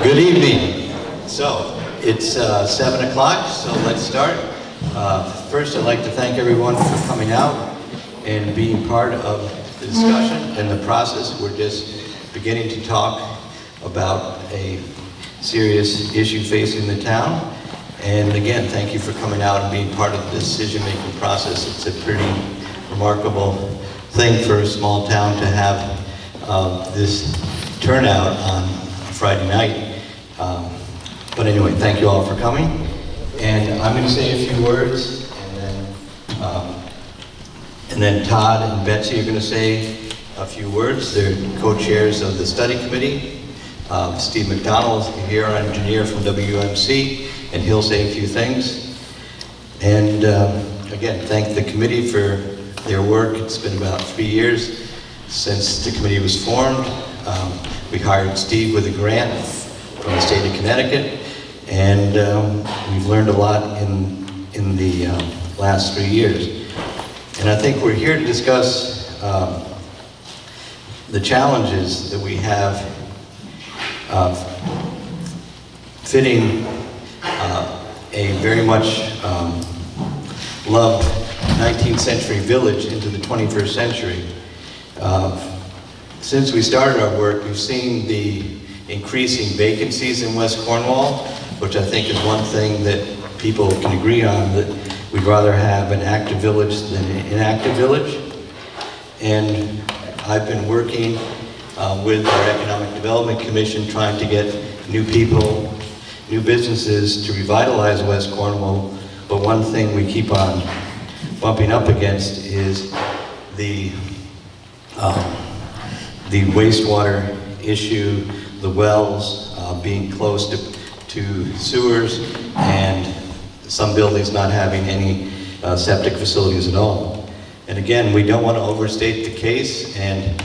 Good evening. So, it's 7 o'clock, so let's start. First, I'd like to thank everyone for coming out and being part of the discussion and the process. We're just beginning to talk about a serious issue facing the town. And again, thank you for coming out and being part of the decision-making process. It's a pretty remarkable thing for a small town to have this turnout on Friday night. But anyway, thank you all for coming. And I'm going to say a few words, and then Todd and Betsy are going to say a few words. They're co-chairs of the study committee. Steve McDonald is here, our engineer from WMC, and he'll say a few things. And again, thank the committee for their work. It's been about 3 years since the committee was formed. We hired Steve with a grant from the state of Connecticut, and we've learned a lot in the last 3 years. And I think we're here to discuss the challenges that we have fitting a very much loved 19th century village into the 21st century. Since we started our work, we've seen the increasing vacancies in West Cornwall, which I think is one thing that people can agree on, that we'd rather have an active village than an inactive village. And I've been working with our Economic Development Commission trying to get new people, new businesses to revitalize West Cornwall. But one thing we keep on bumping up against is the wastewater issue, the wells being close to sewers, and some buildings not having any septic facilities at all. And again, we don't want to overstate the case, and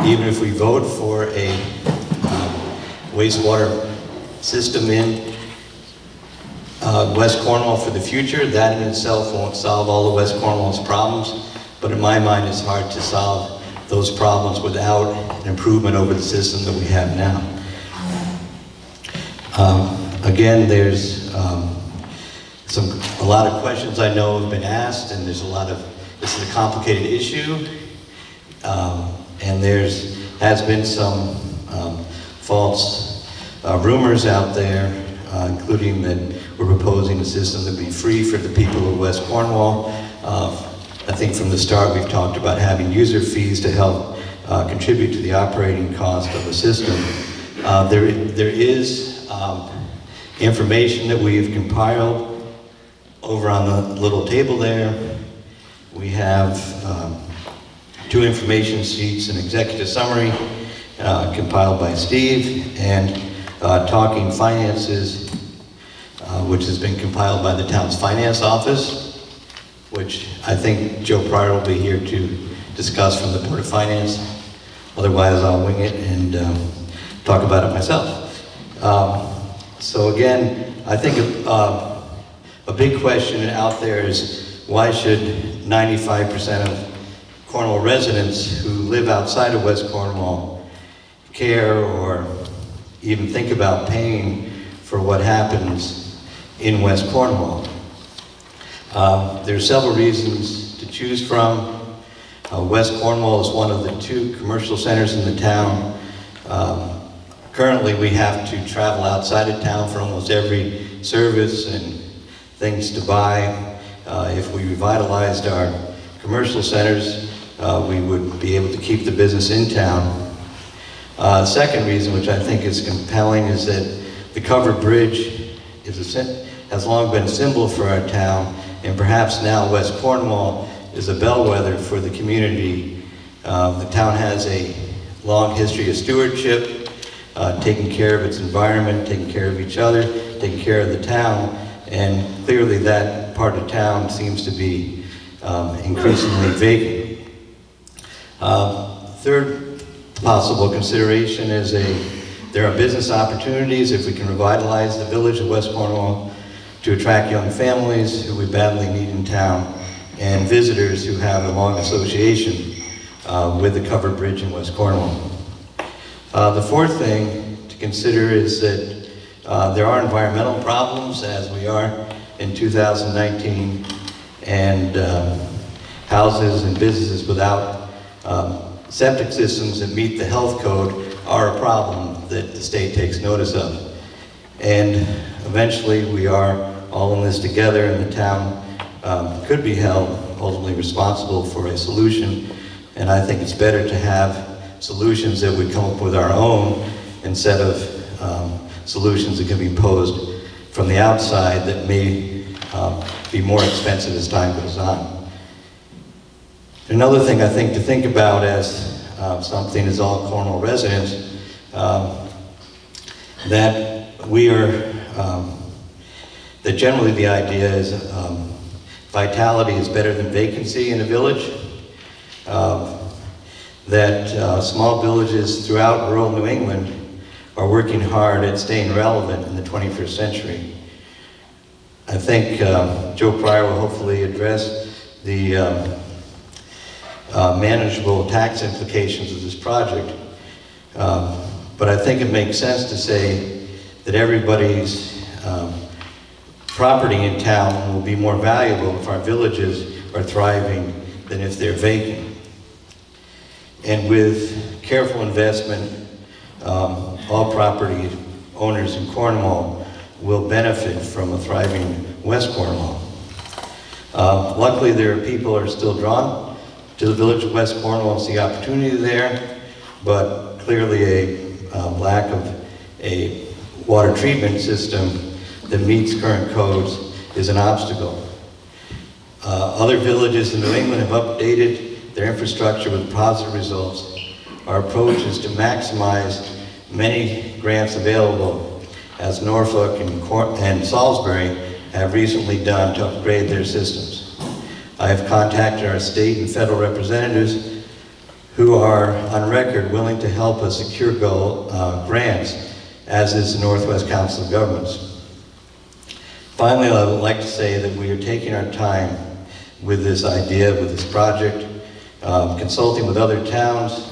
even if we vote for a wastewater system in West Cornwall for the future, that in itself won't solve all of West Cornwall's problems, but in my mind it's hard to solve those problems without an improvement over the system that we have now. Again, there's a lot of questions I know have been asked, and this is a complicated issue, and has been some false rumors out there, including that we're proposing a system that would be free for the people of West Cornwall. I think from the start we've talked about having user fees to help contribute to the operating cost of the system. There is information that we've compiled over on the little table there. We have 2 information sheets, an executive summary compiled by Steve, and Talking Finances, which has been compiled by the town's finance office, which I think Joe Pryor will be here to discuss from the Board of Finance. Otherwise, I'll wing it and talk about it myself. So again, I think a big question out there is, why should 95% of Cornwall residents who live outside of West Cornwall care or even think about paying for what happens in West Cornwall? There are several reasons to choose from. West Cornwall is one of the 2 commercial centers in the town. Currently, we have to travel outside of town for almost every service and things to buy. If we revitalized our commercial centers, we would be able to keep the business in town. Second reason, which I think is compelling, is that the covered bridge has long been a symbol for our town, and perhaps now West Cornwall is a bellwether for the community. The town has a long history of stewardship, taking care of its environment, taking care of each other, taking care of the town, and clearly that part of town seems to be increasingly vacant. Third possible consideration is there are business opportunities if we can revitalize the village of West Cornwall to attract young families who we badly need in town, and visitors who have a long association with the covered bridge in West Cornwall. The fourth thing to consider is that There are environmental problems, as we are in 2019, and houses and businesses without septic systems that meet the health code are a problem that the state takes notice of. And eventually we are all in this together, and the town could be held ultimately responsible for a solution. And I think it's better to have solutions that we come up with our own instead of solutions that can be imposed from the outside that may be more expensive as time goes on. Another thing I think to think about as something as all Cornwall residents, that we are, that generally the idea is vitality is better than vacancy in a village. That small villages throughout rural New England are working hard at staying relevant in the 21st century. I think Joe Pryor will hopefully address the manageable tax implications of this project. But I think it makes sense to say that everybody's property in town will be more valuable if our villages are thriving than if they're vacant. And with careful investment, all property owners in Cornwall will benefit from a thriving West Cornwall. Luckily, there are people who are still drawn to the village of West Cornwall and see opportunity there, but clearly a lack of a water treatment system that meets current codes is an obstacle. Other villages in New England have updated their infrastructure with positive results. Our approach is to maximize many grants available, as Norfolk and Salisbury have recently done to upgrade their systems. I have contacted our state and federal representatives who are on record willing to help us secure grants, as is the Northwest Council of Governments. Finally, I would like to say that we are taking our time with this idea, with this project, consulting with other towns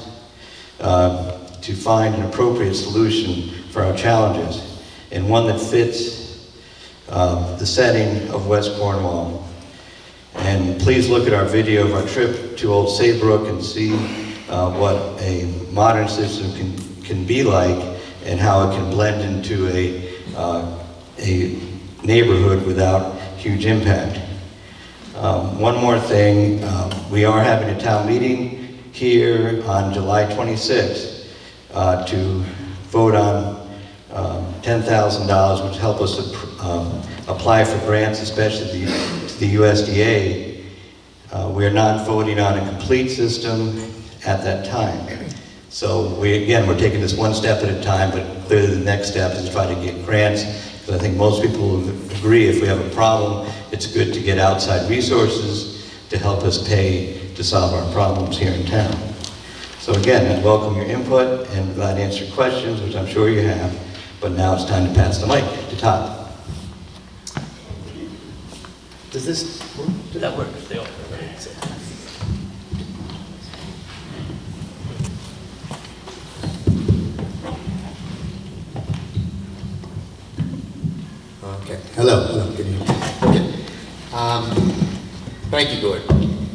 to find an appropriate solution for our challenges, and one that fits the setting of West Cornwall. And please look at our video of our trip to Old Saybrook and see what a modern system can be like and how it can blend into a neighborhood without huge impact. One more thing, we are having a town meeting here on July 26th to vote on $10,000, which help us apply for grants, especially to the USDA. We are not voting on a complete system at that time. So we're taking this one step at a time, but clearly the next step is to try to get grants, because I think most people will agree if we have a problem, it's good to get outside resources to help us pay to solve our problems here in town. So again, I welcome your input and glad to answer questions, which I'm sure you have, but now it's time to pass the mic to Todd. Does this work? Did that work? They all work. Okay. Hello. Good evening. Okay. Thank you, Gordon.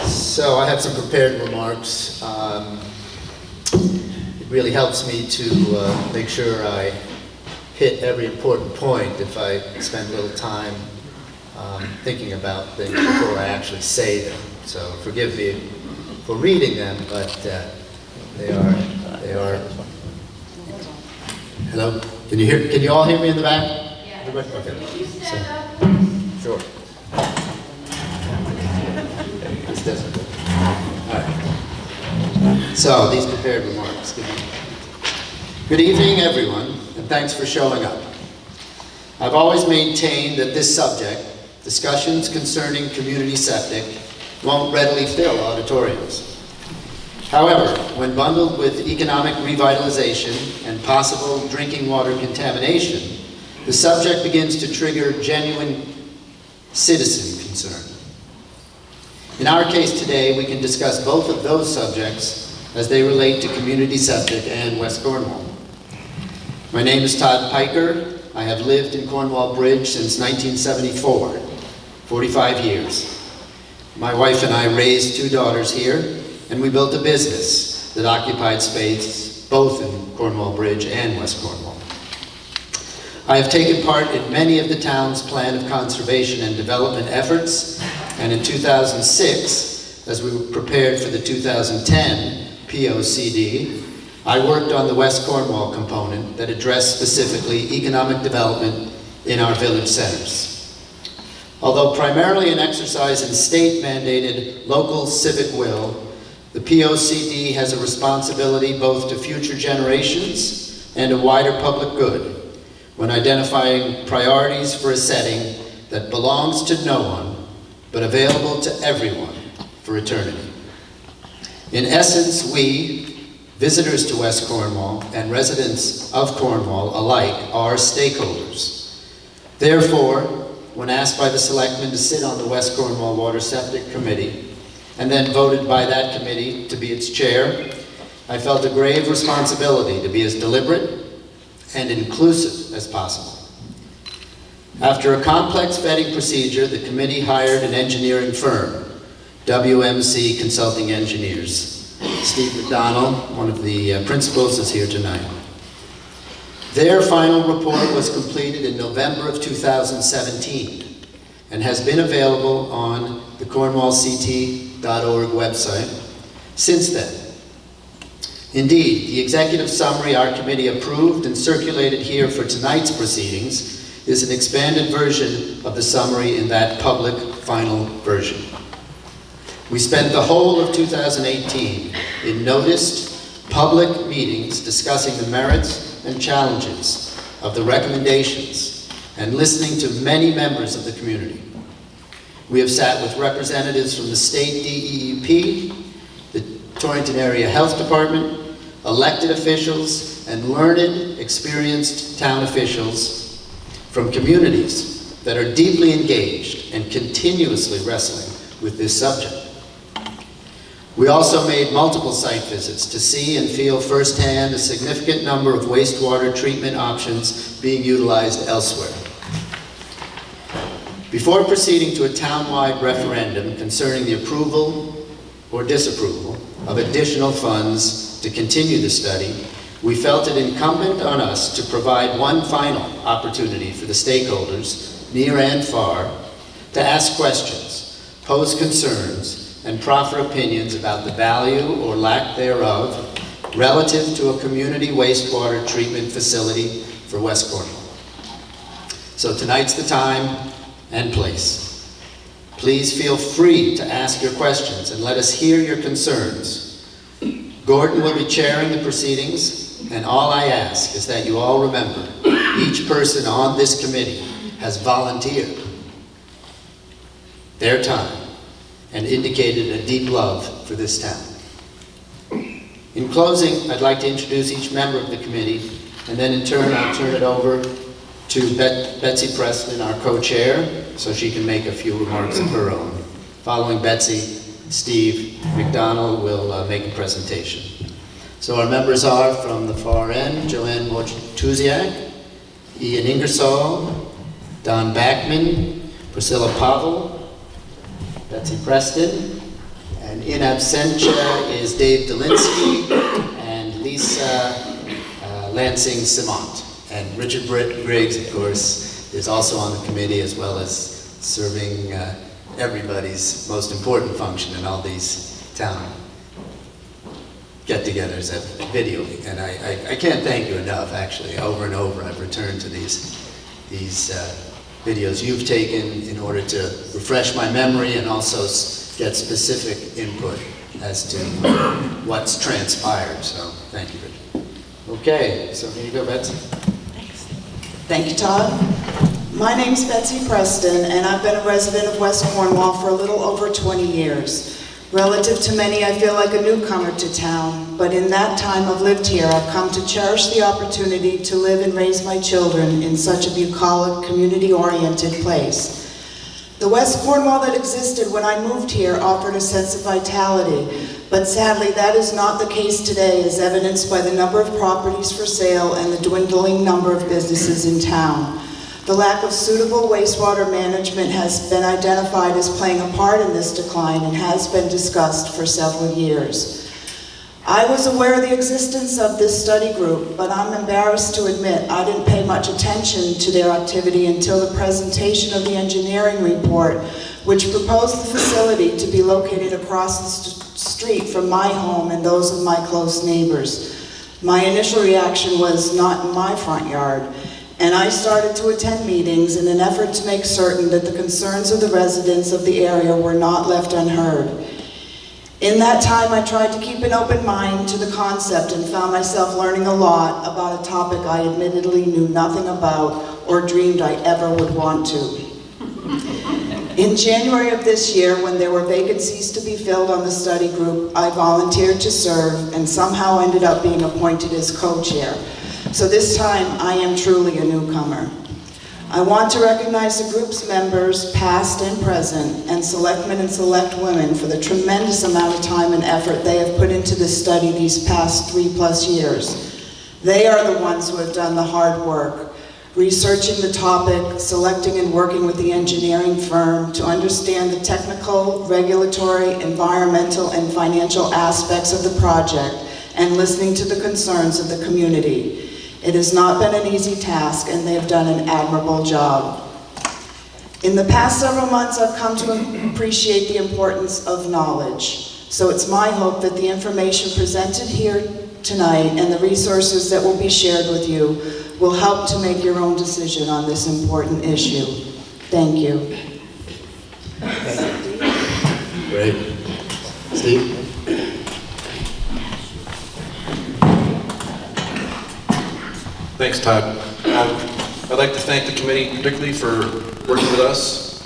So I have some prepared remarks. It really helps me to make sure I hit every important point if I spend a little time thinking about things before I actually say them. So forgive me for reading them, but they are. Hello? Can you all hear me in the back? Yeah. Everybody? Okay. Can you stand up? Sure. This doesn't work. All right. So, these prepared remarks. Good evening, everyone, and thanks for showing up. I've always maintained that this subject, discussions concerning community septic, won't readily fill auditoriums. However, when bundled with economic revitalization and possible drinking water contamination, the subject begins to trigger genuine citizen concern. In our case today, we can discuss both of those subjects as they relate to community septic and West Cornwall. My name is Todd Piker. I have lived in Cornwall Bridge since 1974, 45 years. My wife and I raised 2 daughters here, and we built a business that occupied space both in Cornwall Bridge and West Cornwall. I have taken part in many of the town's plan of conservation and development efforts, and in 2006, as we were prepared for the 2010 POCD, I worked on the West Cornwall component that addressed specifically economic development in our village centers. Although primarily an exercise in state-mandated local civic will, the POCD has a responsibility both to future generations and a wider public good when identifying priorities for a setting that belongs to no one, but available to everyone for eternity. In essence, we, visitors to West Cornwall and residents of Cornwall alike, are stakeholders. Therefore, when asked by the selectmen to sit on the West Cornwall Water Septic Committee, and then voted by that committee to be its chair, I felt a grave responsibility to be as deliberate and inclusive as possible. After a complex vetting procedure, the committee hired an engineering firm, WMC Consulting Engineers. Steve McDonald, one of the principals, is here tonight. Their final report was completed in November of 2017 and has been available on the cornwallct.org website since then. Indeed, the executive summary our committee approved and circulated here for tonight's proceedings is an expanded version of the summary in that public final version. We spent the whole of 2018 in noticed public meetings discussing the merits and challenges of the recommendations and listening to many members of the community. We have sat with representatives from the state DEEP, the Torrington Area Health Department, elected officials, and learned, experienced town officials from communities that are deeply engaged and continuously wrestling with this subject. We also made multiple site visits to see and feel firsthand a significant number of wastewater treatment options being utilized elsewhere. Before proceeding to a town-wide referendum concerning the approval or disapproval of additional funds to continue the study, we felt it incumbent on us to provide one final opportunity for the stakeholders, near and far, to ask questions, pose concerns, and proffer opinions about the value or lack thereof relative to a community wastewater treatment facility for West Cornwall. So tonight's the time and place. Please feel free to ask your questions and let us hear your concerns. Gordon will be chairing the proceedings, and all I ask is that you all remember, each person on this committee has volunteered their time and indicated a deep love for this town. In closing, I'd like to introduce each member of the committee, and then in turn I'll turn it over to Betsy Preston, our co-chair, so she can make a few remarks of her own. Following Betsy, Steve McDonald will make a presentation. So our members are from the far end, Joanne Wojtuziak, Ian Ingersoll, Don Backman, Priscilla Pavel, Betsy Preston, and in absentia is Dave Delinsky and Lisa Lansing Simont. And Richard Briggs, of course, is also on the committee, as well as serving everybody's most important function in all these town get-togethers at video. And I can't thank you enough, actually. Over and over, I've returned to these videos you've taken in order to refresh my memory and also get specific input as to what's transpired. So thank you, Richard. Okay, so here you go, Betsy. Thank you, Todd. My name's Betsy Preston, and I've been a resident of West Cornwall for a little over 20 years. Relative to many, I feel like a newcomer to town, but in that time I've lived here, I've come to cherish the opportunity to live and raise my children in such a bucolic, community-oriented place. The West Cornwall that existed when I moved here offered a sense of vitality, but sadly that is not the case today, as evidenced by the number of properties for sale and the dwindling number of businesses in town. The lack of suitable wastewater management has been identified as playing a part in this decline and has been discussed for several years. I was aware of the existence of this study group, but I'm embarrassed to admit I didn't pay much attention to their activity until the presentation of the engineering report, which proposed the facility to be located across the street from my home and those of my close neighbors. My initial reaction was not in my front yard, and I started to attend meetings in an effort to make certain that the concerns of the residents of the area were not left unheard. In that time, I tried to keep an open mind to the concept and found myself learning a lot about a topic I admittedly knew nothing about or dreamed I ever would want to. In January of this year, when there were vacancies to be filled on the study group, I volunteered to serve and somehow ended up being appointed as co-chair. So this time, I am truly a newcomer. I want to recognize the group's members, past and present, and selectmen and select women for the tremendous amount of time and effort they have put into this study these past 3+ years. They are the ones who have done the hard work, researching the topic, selecting and working with the engineering firm to understand the technical, regulatory, environmental, and financial aspects of the project, and listening to the concerns of the community. It has not been an easy task, and they have done an admirable job. In the past several months, I've come to appreciate the importance of knowledge. So it's my hope that the information presented here tonight and the resources that will be shared with you will help to make your own decision on this important issue. Thank you. Great. Steve? Thanks, Todd. I'd like to thank the committee particularly for working with us.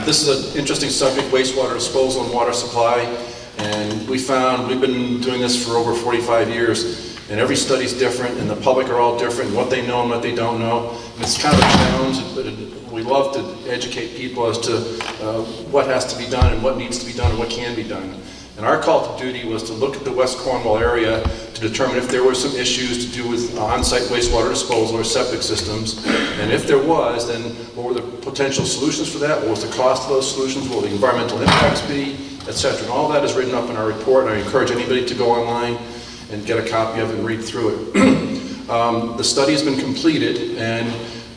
This is an interesting subject, wastewater disposal and water supply, and we've been doing this for over 45 years, and every study's different, and the public are all different, and what they know and what they don't know. And it's kind of a challenge, but we love to educate people as to what has to be done and what needs to be done and what can be done. And our call to duty was to look at the West Cornwall area to determine if there were some issues to do with on-site wastewater disposal or septic systems. And if there was, then what were the potential solutions for that? What was the cost of those solutions? What would the environmental impacts be, etc. And all that is written up in our report, and I encourage anybody to go online and get a copy of it and read through it. The study has been completed, and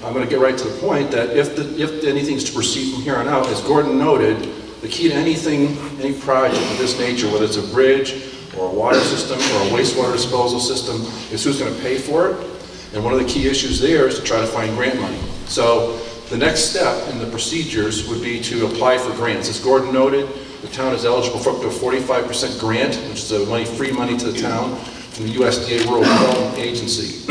I'm going to get right to the point that if anything's to proceed from here on out, as Gordon noted, the key to any project of this nature, whether it's a bridge or a water system or a wastewater disposal system, is who's going to pay for it. And one of the key issues there is to try to find grant money. So the next step in the procedures would be to apply for grants. As Gordon noted, the town is eligible for up to a 45% grant, which is free money to the town from the USDA Rural Development Agency.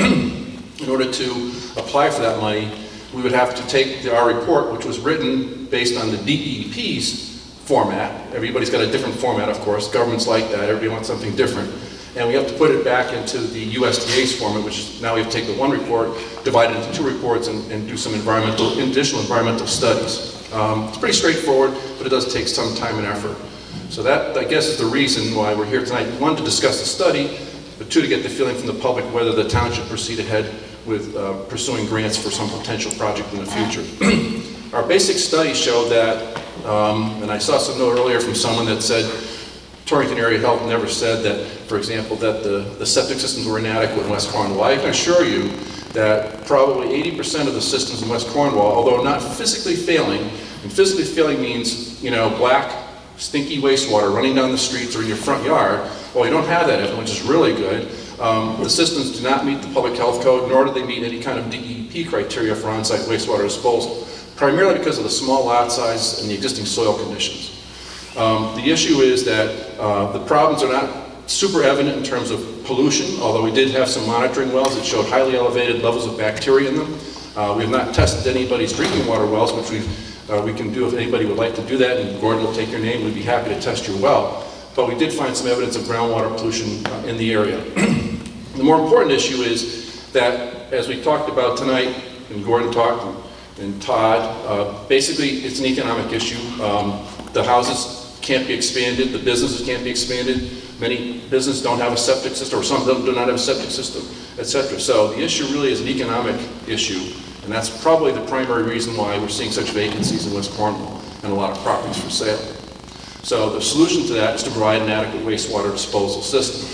In order to apply for that money, we would have to take our report, which was written based on the DEP's format. Everybody's got a different format, of course. Government's like that. Everybody wants something different. And we have to put it back into the USDA's format, which now we have to take the one report, divide it into 2 reports, and do some additional environmental studies. It's pretty straightforward, but it does take some time and effort. So that, I guess, is the reason why we're here tonight. 1, to discuss the study, but 2, to get the feeling from the public whether the town should proceed ahead with pursuing grants for some potential project in the future. Our basic study showed that, and I saw some note earlier from someone that said Torrington Area Health never said that, for example, that the septic systems were inadequate in West Cornwall. I can assure you that probably 80% of the systems in West Cornwall, although not physically failing, and physically failing means, black, stinky wastewater running down the streets or in your front yard. Well, you don't have that, which is really good. The systems do not meet the public health code, nor do they meet any kind of DEP criteria for on-site wastewater disposal, primarily because of the small lot size and the existing soil conditions. The issue is that the problems are not super evident in terms of pollution, although we did have some monitoring wells that showed highly elevated levels of bacteria in them. We have not tested anybody's drinking water wells, which we can do if anybody would like to do that, and Gordon will take your name. We'd be happy to test your well. But we did find some evidence of groundwater pollution in the area. The more important issue is that, as we talked about tonight, and Gordon talked, and Todd. Basically, it's an economic issue. The houses can't be expanded, the businesses can't be expanded. Many businesses don't have a septic system, or some of them do not have a septic system, etc. So the issue really is an economic issue, and that's probably the primary reason why we're seeing such vacancies in West Cornwall and a lot of properties for sale. So the solution to that is to provide an adequate wastewater disposal system,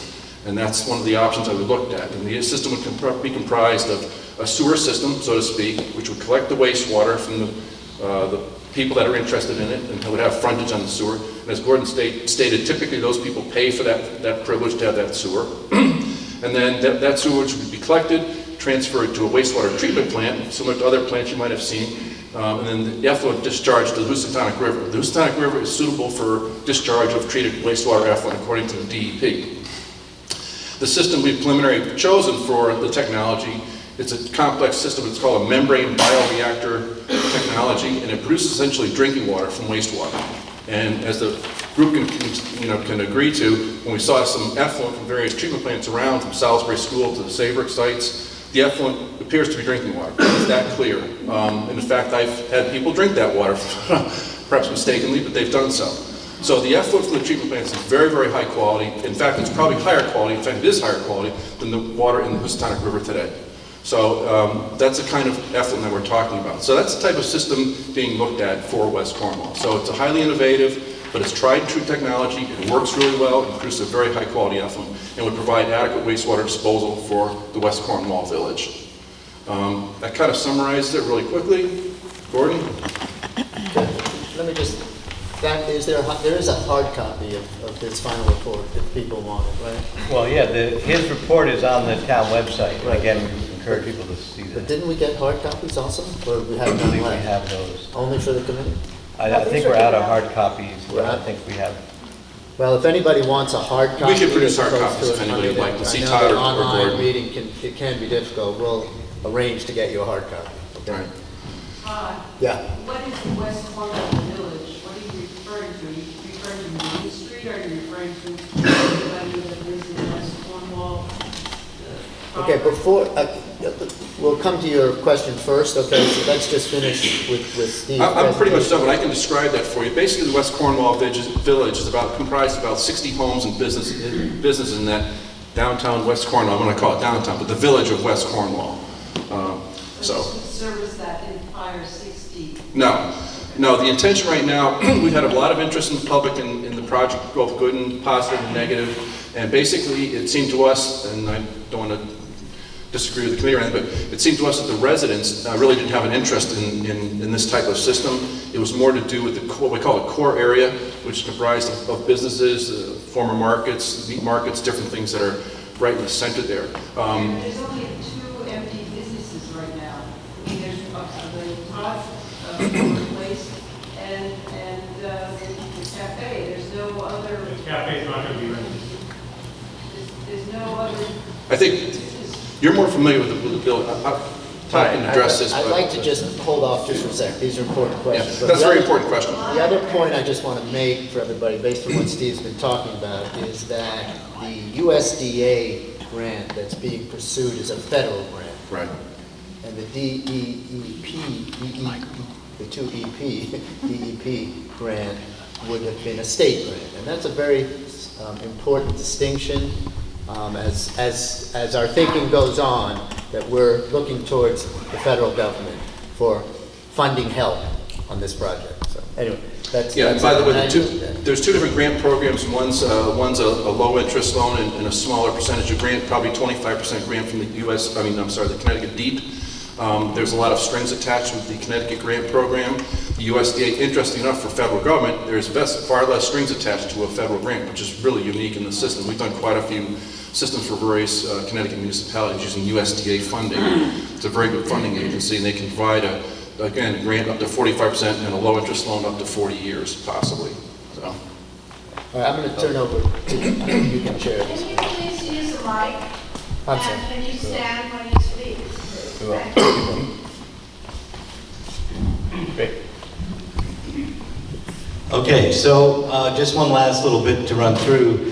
and that's one of the options that we looked at. And the system would be comprised of a sewer system, so to speak, which would collect the wastewater from the people that are interested in it and would have frontage on the sewer. And as Gordon stated, typically those people pay for that privilege to have that sewer. And then that sewage would be collected, transferred to a wastewater treatment plant, similar to other plants you might have seen, and then the effluent discharged to the Housatonic River. The Housatonic River is suitable for discharge of treated wastewater effluent according to the DEP. The system we've preliminarily chosen for the technology, it's a complex system. It's called a membrane bioreactor technology, and it produces essentially drinking water from wastewater. And as the group can agree to, when we saw some effluent from various treatment plants around, from Salisbury School to the Saybrook sites, the effluent appears to be drinking water. It's that clear. And in fact, I've had people drink that water, perhaps mistakenly, but they've done so. So the effluent from the treatment plants is very, very high quality. In fact, it's probably higher quality. In fact, it is higher quality than the water in the Housatonic River today. So that's the kind of effluent that we're talking about. So that's the type of system being looked at for West Cornwall. So it's a highly innovative, but it's tried and true technology. It works really well. It produces a very high quality effluent and would provide adequate wastewater disposal for the West Cornwall village. That kind of summarizes it really quickly. Gordon? Let me just, there is a hard copy of his final report if people want it, right? Well, yeah, his report is on the town website. Right. Again, we encourage people to see But that. didn't we get hard copies also? Or we I have none believe we left? have those. Only for the committee? I think we're out of hard copies, but I Right. think we have. Well, if anybody wants a hard copy. We can produce as hard opposed copies to if a anybody would like to see I know Todd that or online Gordon. reading can be difficult. We'll arrange to get you a hard copy. Right. Yeah. What is the West Cornwall Village? What are you referring to? Are you referring to Main Street, or are you referring to anybody that lives in West Cornwall? Okay, before, we'll come to your question first, okay? So let's just finish with Steve's I'm pretty much presentation. done, but I can describe that for you. Basically, the West Cornwall village is comprised of about 60 homes and businesses in that downtown West Cornwall. I'm going to call it downtown, but the village of West Cornwall. So this would service that entire 60? No, the intention right now, we've had a lot of interest in the public in the project, both good and positive and negative. And basically, it seemed to us, and I don't want to disagree with the committee or anything, but it seemed to us that the residents really didn't have an interest in this type of system. It was more to do with what we call a core area, which is comprised of businesses, former markets, meat markets, different things that are right in the center there. There's only 2 empty businesses right now. I mean, there's the Todd's place and the cafe. There's no other. The cafe's not going to be ready. There's no other. I think you're more familiar with the bill. Todd can address this. I'd but- like to just hold off just for a second. These are important Yeah, questions. But that's a the very other- important question. The other point I just want to make for everybody, based on what Steve's been talking about, is that the USDA grant that's being pursued is a federal grant. Right. And the the 2EP, DEP grant would have been a state grant. And that's a very important distinction as our thinking goes on, that we're looking towards the federal government for funding help on this project. So anyway, that's... Yeah, and by the way, that's- there's 2 different grant programs. One's a low interest loan and a smaller percentage of grant, probably 25% grant from the the Connecticut DEEP. There's a lot of strings attached with the Connecticut grant program. The USDA, interesting enough for federal government, there's far less strings attached to a federal grant, which is really unique in the system. We've done quite a few systems for various Connecticut municipalities using USDA funding. It's a very good funding agency, and they can provide a grant up to 45% and a low interest loan up to 40 years, possibly. So. All right, I'm going to turn over to you can chair this. Can you please use the mic? I'm sorry. And can you stand when you speak? Thank you. Great. Okay, so just one last little bit to run through.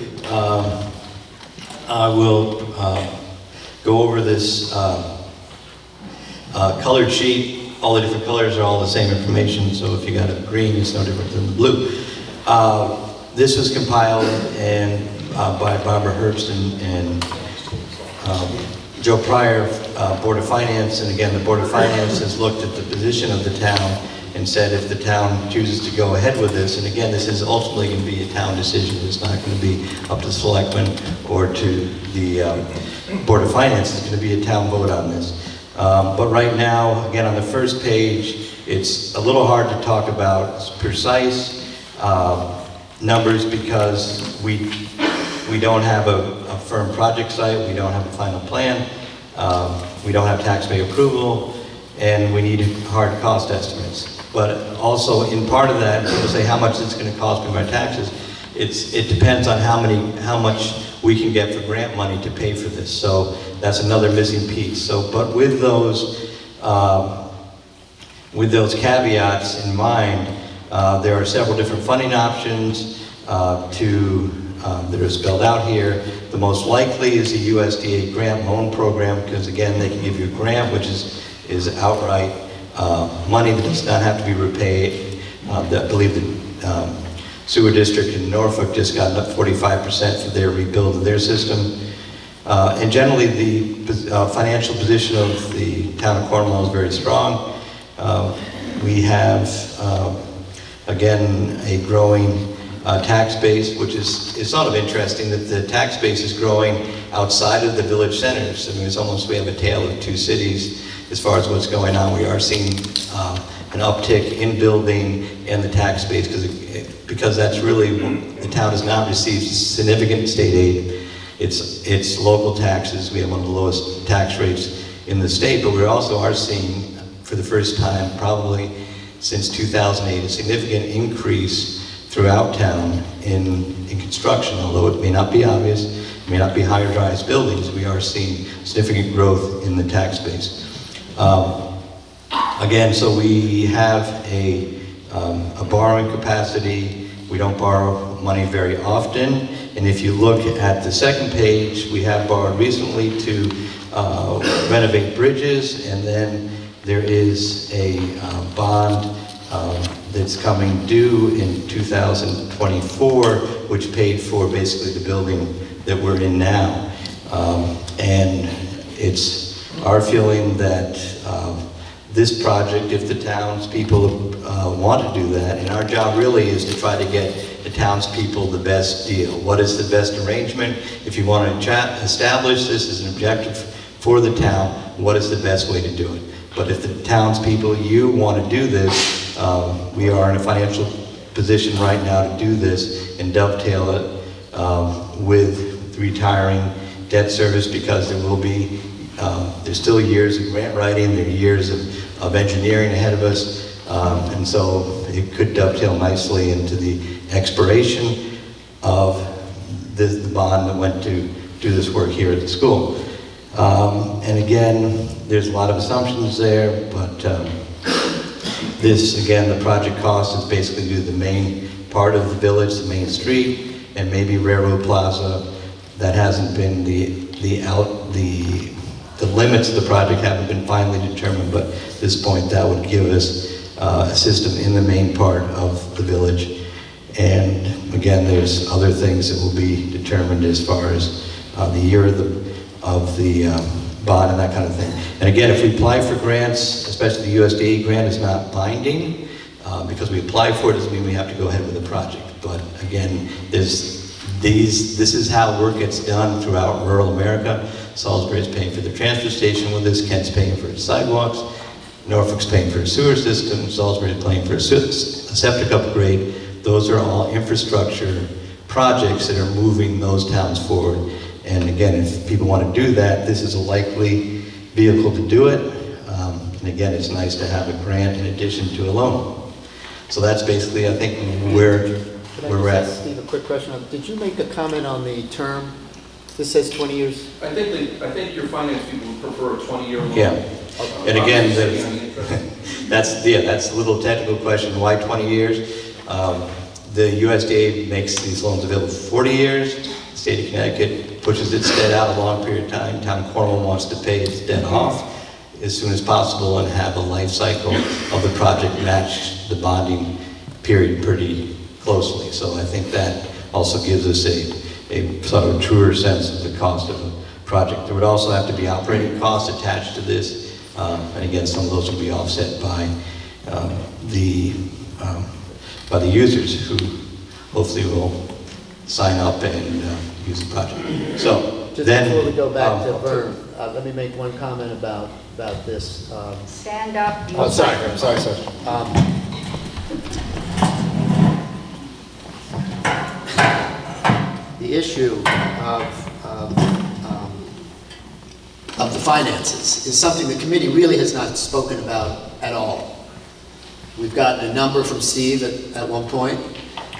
I will go over this colored sheet all the different colors are all the same information, so if you got a green, it's no different than the blue. This was compiled and by Barbara Herbst and Joe Pryor, Board of Finance, and again, the Board of Finance has looked at the position of the town and said if the town chooses to go ahead with this, and again, this is ultimately going to be a town decision, it's not going to be up to the selectmen or to the Board of Finance, it's going to be a town vote on this. But right now, again, on the first page, it's a little hard to talk about precise numbers because we don't have a firm project site, we don't have a final plan, we don't have taxpayer approval, and we need hard cost estimates. But also, in part of that, people say how much it's going to cost me my taxes. It depends on how much we can get for grant money to pay for this. So that's another missing piece. So, but with those caveats in mind, there are several different funding options that are spelled out here. The most likely is the USDA grant loan program, because again, they can give you a grant, which is outright money that does not have to be repaid. I believe the sewer district in Norfolk just got up 45% for their rebuild of their system. And generally, the financial position of the town of Cornwall is very strong. We have, again, a growing tax base, which is sort of interesting that the tax base is growing outside of the village centers. I mean, it's almost, we have a tale of two cities as far as what's going on. We are seeing an uptick in building and the tax base because that's really, the town has not received significant state aid. It's local taxes. We have one of the lowest tax rates in the state, but we also are seeing, for the first time probably since 2008, a significant increase throughout town in construction. Although it may not be obvious, it may not be higher rise buildings, we are seeing significant growth in the tax base. Again, so we have a borrowing capacity. We don't borrow money very often. And if you look at the second page, we have borrowed recently to renovate bridges, and then there is a bond that's coming due in 2024, which paid for basically the building that we're in now. And it's our feeling that this project, if the townspeople want to do that, and our job really is to try to get the townspeople the best deal. What is the best arrangement? If you want to establish this as an objective for the town, what is the best way to do it? But if the townspeople, you want to do this, we are in a financial position right now to do this and dovetail it with retiring debt service, because there will be, there's still years of grant writing, there are years of engineering ahead of us, and so it could dovetail nicely into the expiration of the bond that went to do this work here at the school. And again, there's a lot of assumptions there, but this, again, the project cost is basically to do the main part of the village, the main street, and maybe Railroad Plaza. That hasn't been the limits of the project haven't been finally determined, but at this point that would give us a system in the main part of the village. And again, there's other things that will be determined as far as the year of the bond and that kind of thing. And again, if we apply for grants, especially the USDA grant is not binding, because we apply for it doesn't mean we have to go ahead with the project. But again, this is how work gets done throughout rural America. Salisbury's paying for the transfer station with this, Kent's paying for its sidewalks, Norfolk's paying for a sewer system, Salisbury's paying for a septic upgrade. Those are all infrastructure projects that are moving those towns forward. And again, if people want to do that, this is a likely vehicle to do it. And again, it's nice to have a grant in addition to a loan. So that's basically, I think, where we're at. Could I just ask Steve a quick question? Did you make a comment on the term? This says 20 years? I think your finance people would prefer a 20-year loan. Yeah. And again, that's a little technical question. Why 20 years? The USDA makes these loans available for 40 years. The state of Connecticut pushes its debt out a long period of time. Town of Cornwall wants to pay its debt off. as soon as possible and have a life cycle of the project match the bonding period pretty closely. So I think that also gives us a sort of truer sense of the cost of a project. There would also have to be operating costs attached to this, and again, some of those will be offset by the users who hopefully will sign up and use the project. So Just then, before we go back to Vern, let me make one comment about this. Stand up. Oh, sorry. The issue of the finances is something the committee really has not spoken about at all. We've gotten a number from Steve at one point,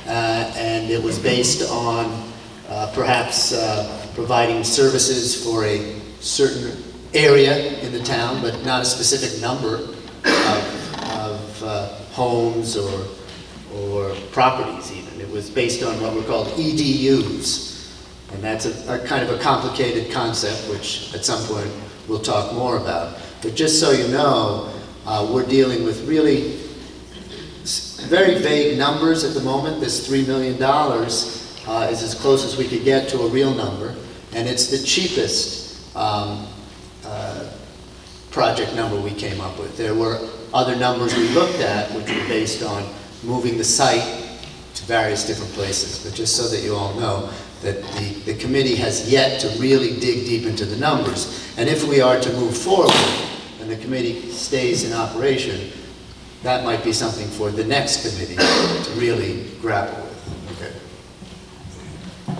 and it was based on perhaps providing services for a certain area in the town, but not a specific number of homes or properties even. It was based on what were called EDUs. And that's a kind of a complicated concept, which at some point we'll talk more about. But just so you know, we're dealing with really very vague numbers at the moment. This $3 million is as close as we could get to a real number. And it's the cheapest project number we came up with. There were other numbers we looked at, which were based on moving the site to various different places. But just so that you all know, that the committee has yet to really dig deep into the numbers. And if we are to move forward and the committee stays in operation, that might be something for the next committee to really grapple with. Okay.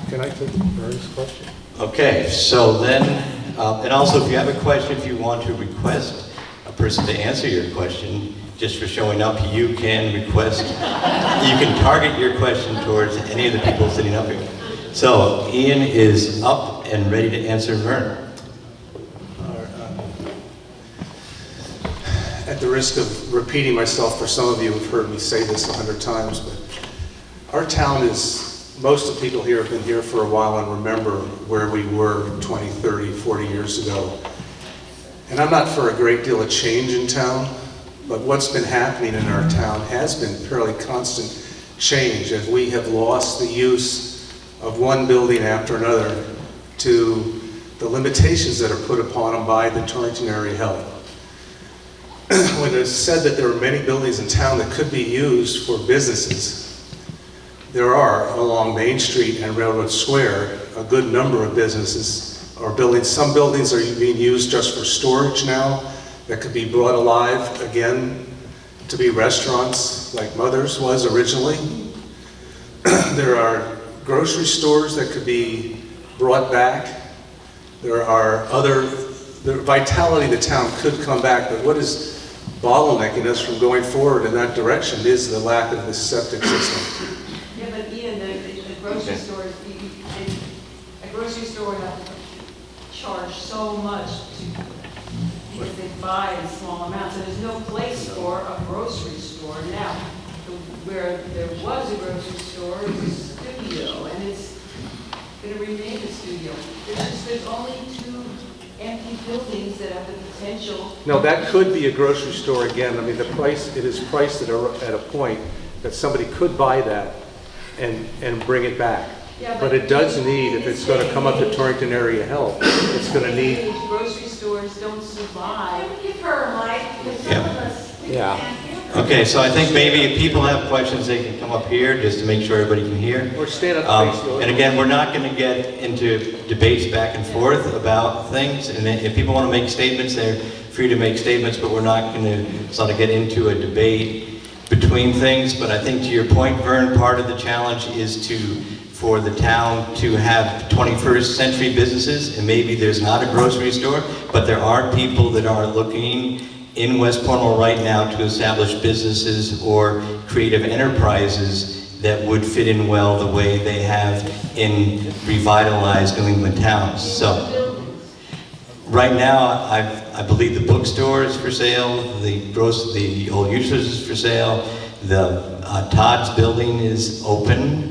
Can I take Vern's question? okay, so then, and also if you have a question, if you want to request a person to answer your question, just for showing up, you can request, you can target your question towards any of the people sitting up here. So Ian is up and ready to answer Vern. At the risk of repeating myself, for some of you have heard me say this 100 times, but our town is, most of the people here have been here for a while and remember where we were 20, 30, 40 years ago. And I'm not for a great deal of change in town, but what's been happening in our town has been fairly constant change as we have lost the use of one building after another to the limitations that are put upon them by the Torrington Area Health. When it's said that there are many buildings in town that could be used for businesses, there are along Main Street and Railroad Square a good number of businesses or buildings. Some buildings are being used just for storage now that could be brought alive again to be restaurants like Mother's was originally. There are grocery stores that could be brought back. There are the vitality of the town could come back, but what is bottlenecking us from going forward in that direction is the lack of the septic system. Yeah, but Ian, the grocery stores, a grocery store has to charge so much because they buy in small amounts, and there's no place for a grocery store now. Where there was a grocery store, it was a studio, and it's going to remain a studio. There's only 2 empty buildings that have the potential. No, that could be a grocery store again. I mean, it is priced at a point that somebody could buy that and bring it back. Yeah, but it does need, if it's going to come up to Torrington Area Health, it's going to need. Grocery stores don't survive. Give her a mic, because some of us, we Yeah. can't hear her. Okay, so I think maybe if people have questions, they can come up here just to make sure everybody can hear. Or stand up and face the And again, we're not going to get into debates back and forth about things. And if people want to make statements, they're free to make statements, but we're not going to sort of get into a debate between things. But I think to your point, Vern, part of the challenge is for the town to have 21st century businesses, and maybe there's not a grocery store, but there are people that are looking in West Cornwall right now to establish businesses or creative enterprises that would fit in well the way they have in revitalized New England towns. So right now, I believe the bookstore is for sale, the old users is for sale, the Todd's building is open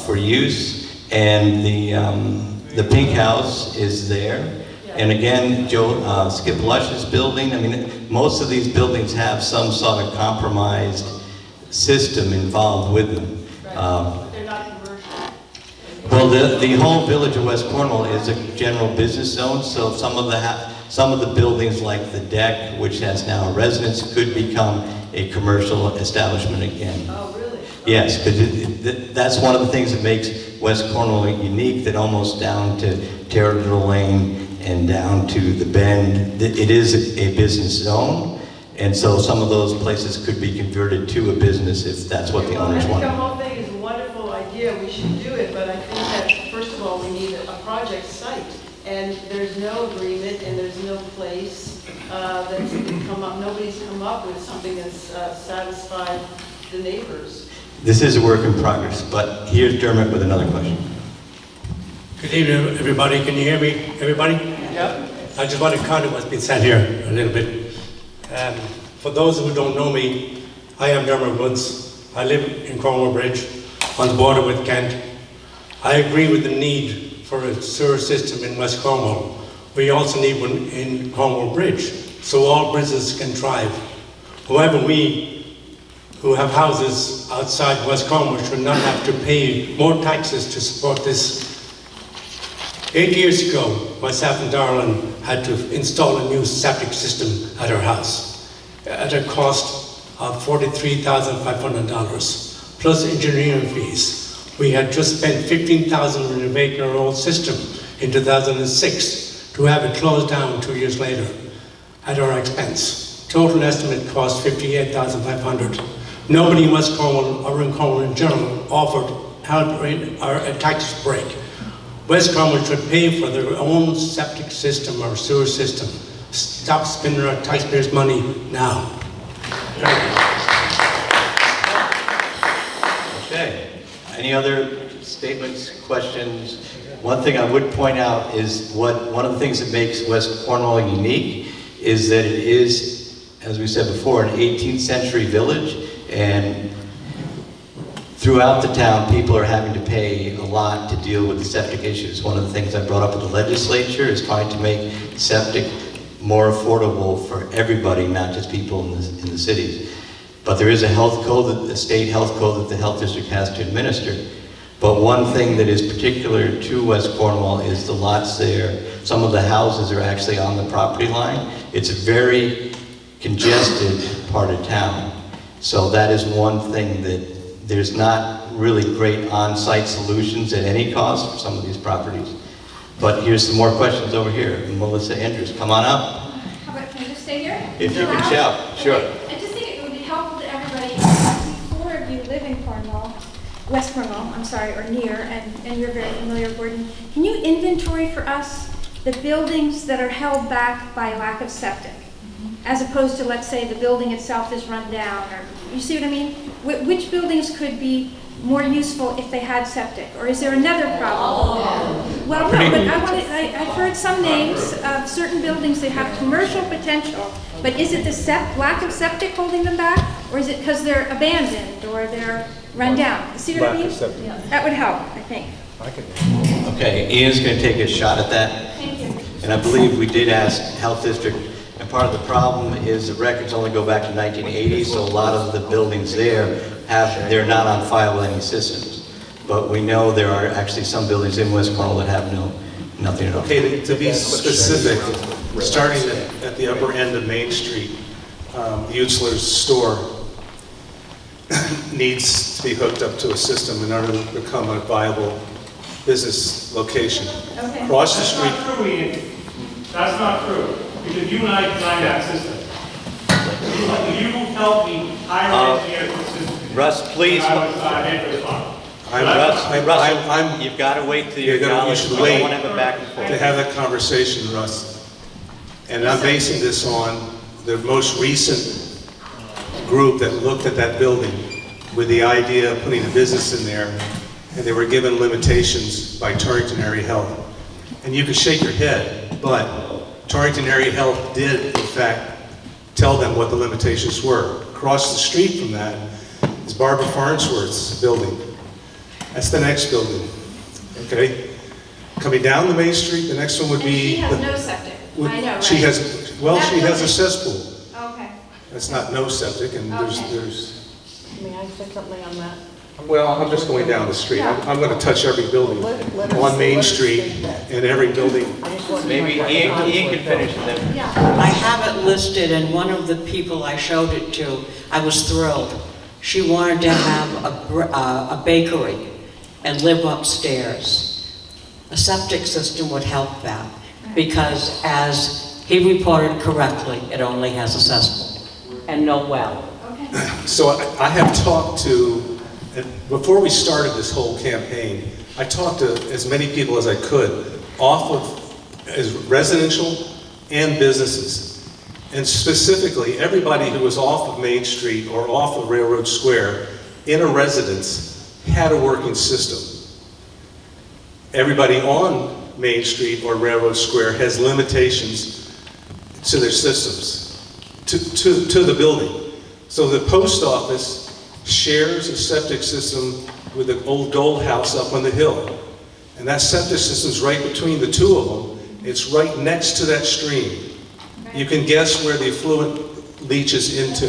for use, and the Pink House is there. And again, Skip Lush's building, I mean, most of these buildings have some sort of compromised system involved with them. But they're not commercial. Well, the whole village of West Cornwall is a general business zone, so some of the buildings like the deck, which has now a residence, could become a commercial establishment again. Oh, really? Yes, because that's one of the things that makes West Cornwall unique, that almost down to Territorial Lane and down to the Bend, it is a business zone, and so some of those places could be converted to a business if that's what the owners I want. think the whole thing is a wonderful idea, we should do it, but I think that, first of all, we need a project site, and there's no agreement, and there's no place that's come up, nobody's come up with something that's satisfied the neighbors. This is a work in progress, but here's Dermot with another question. Good evening, everybody. Can you hear me, everybody? Yep. I just want to comment what's been said here a little bit. For those who don't know me, I am Dermot Woods. I live in Cornwall Bridge, on the border with Kent. I agree with the need for a sewer system in West Cornwall. We also need one in Cornwall Bridge, so all bridges can thrive. However, we who have houses outside West Cornwall should not have to pay more taxes to support this. 8 years ago, myself and Darlene had to install a new septic system at our house at a cost of $43,500 plus engineering fees. We had just spent $15,000 renovating our old system in 2006 to have it closed down 2 years later at our expense. Total estimate cost $58,500. Nobody in West Cornwall or in Cornwall in general offered help or a tax break. West Cornwall should pay for their own septic system or sewer system. Stop spending our taxpayers' money now. Okay. Any other statements, questions? One thing I would point out is one of the things that makes West Cornwall unique is that it is, as we said before, an 18th century village, and throughout the town, people are having to pay a lot to deal with the septic issues. One of the things I brought up with the legislature is trying to make septic more affordable for everybody, not just people in the cities. But there is a health code, a state health code that the health district has to administer. But one thing that is particular to West Cornwall is the lots there. Some of the houses are actually on the property line. It's a very congested part of town. So that is one thing that there's not really great on-site solutions at any cost for some of these properties. But here's some more questions over here. Melissa Andrews, come on up. How about, can I just stay here? If you can shout, sure. I just think it would be helpful to everybody, four of you live in Cornwall, West Cornwall, I'm sorry, or near, and you're very familiar with Gordon. Can you inventory for us the buildings that are held back by lack of septic? As opposed to, let's say, the building itself is run down, or, you see what I mean? Which buildings could be more useful if they had septic, or is there another problem? Well, no, but I've heard some names of certain buildings that have commercial potential, but is it the lack of septic holding them back, or is it because they're abandoned, or they're run down? You see what I mean? That would help, I think. Okay, Ian's going to take a shot at that. Thank you. And I believe we did ask Health District, and part of the problem is the records only go back to 1980, so a lot of the buildings there they're not on file with any systems. But we know there are actually some buildings in West Cornwall that have nothing at all. Okay, to be specific, starting at the upper end of Main Street, Utzler's store needs to be hooked up to a system in order to become a viable business location. Okay. Across the That's street. not true, Ian. That's not true. Because you and I designed that system. You helped me hire an engineer for the system. Russ, please. And I was head for the fund. Russ, you've got to wait till you're acknowledged. You We should wait don't want to have a back and forth. to have that conversation, Russ. And I'm basing this on the most recent group that looked at that building with the idea of putting a business in there, and they were given limitations by Torrington Area Health. And you can shake your head, but Torrington Area Health did, in fact, tell them what the limitations were. Across the street from that is Barbara Farnsworth's building. That's the next building, okay? Coming down the main street, the next one would And be... she has no septic, I know, right? She has, well, That she has a building- cesspool. Okay. That's not no septic, and Okay. there's... May I say something on that? Well, I'm just going down the street. I'm going to touch every building Let us- on Main let us Street, state that. and every building. I just want to Maybe know what Ian the Ian can conflict finish is. and then. Yeah. I have it listed, and one of the people I showed it to, I was thrilled. She wanted to have a bakery and live upstairs. A septic system would help that, because as he reported correctly, it only has a cesspool and no well. Okay. So I have talked to, and before we started this whole campaign, I talked to as many people as I could off of as residential and businesses. And specifically, everybody who was off of Main Street or off of Railroad Square in a residence had a working system. Everybody on Main Street or Railroad Square has limitations to their systems, to the building. So the post office shares a septic system with the old Dole house up on the hill. And that septic system's right between the two of them. It's right next to that stream. You can guess where the effluent leaches into.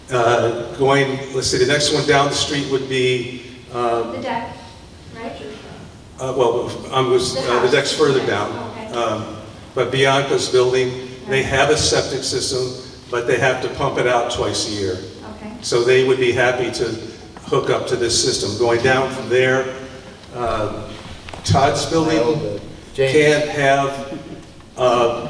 Let's see, the next one down the street would be, The deck, right? the deck's further down. Okay. But Bianca's building, they have a septic system, but they have to pump it out twice a year. Okay. So they would be happy to hook up to this system. Going down from there, Todd's building can't have,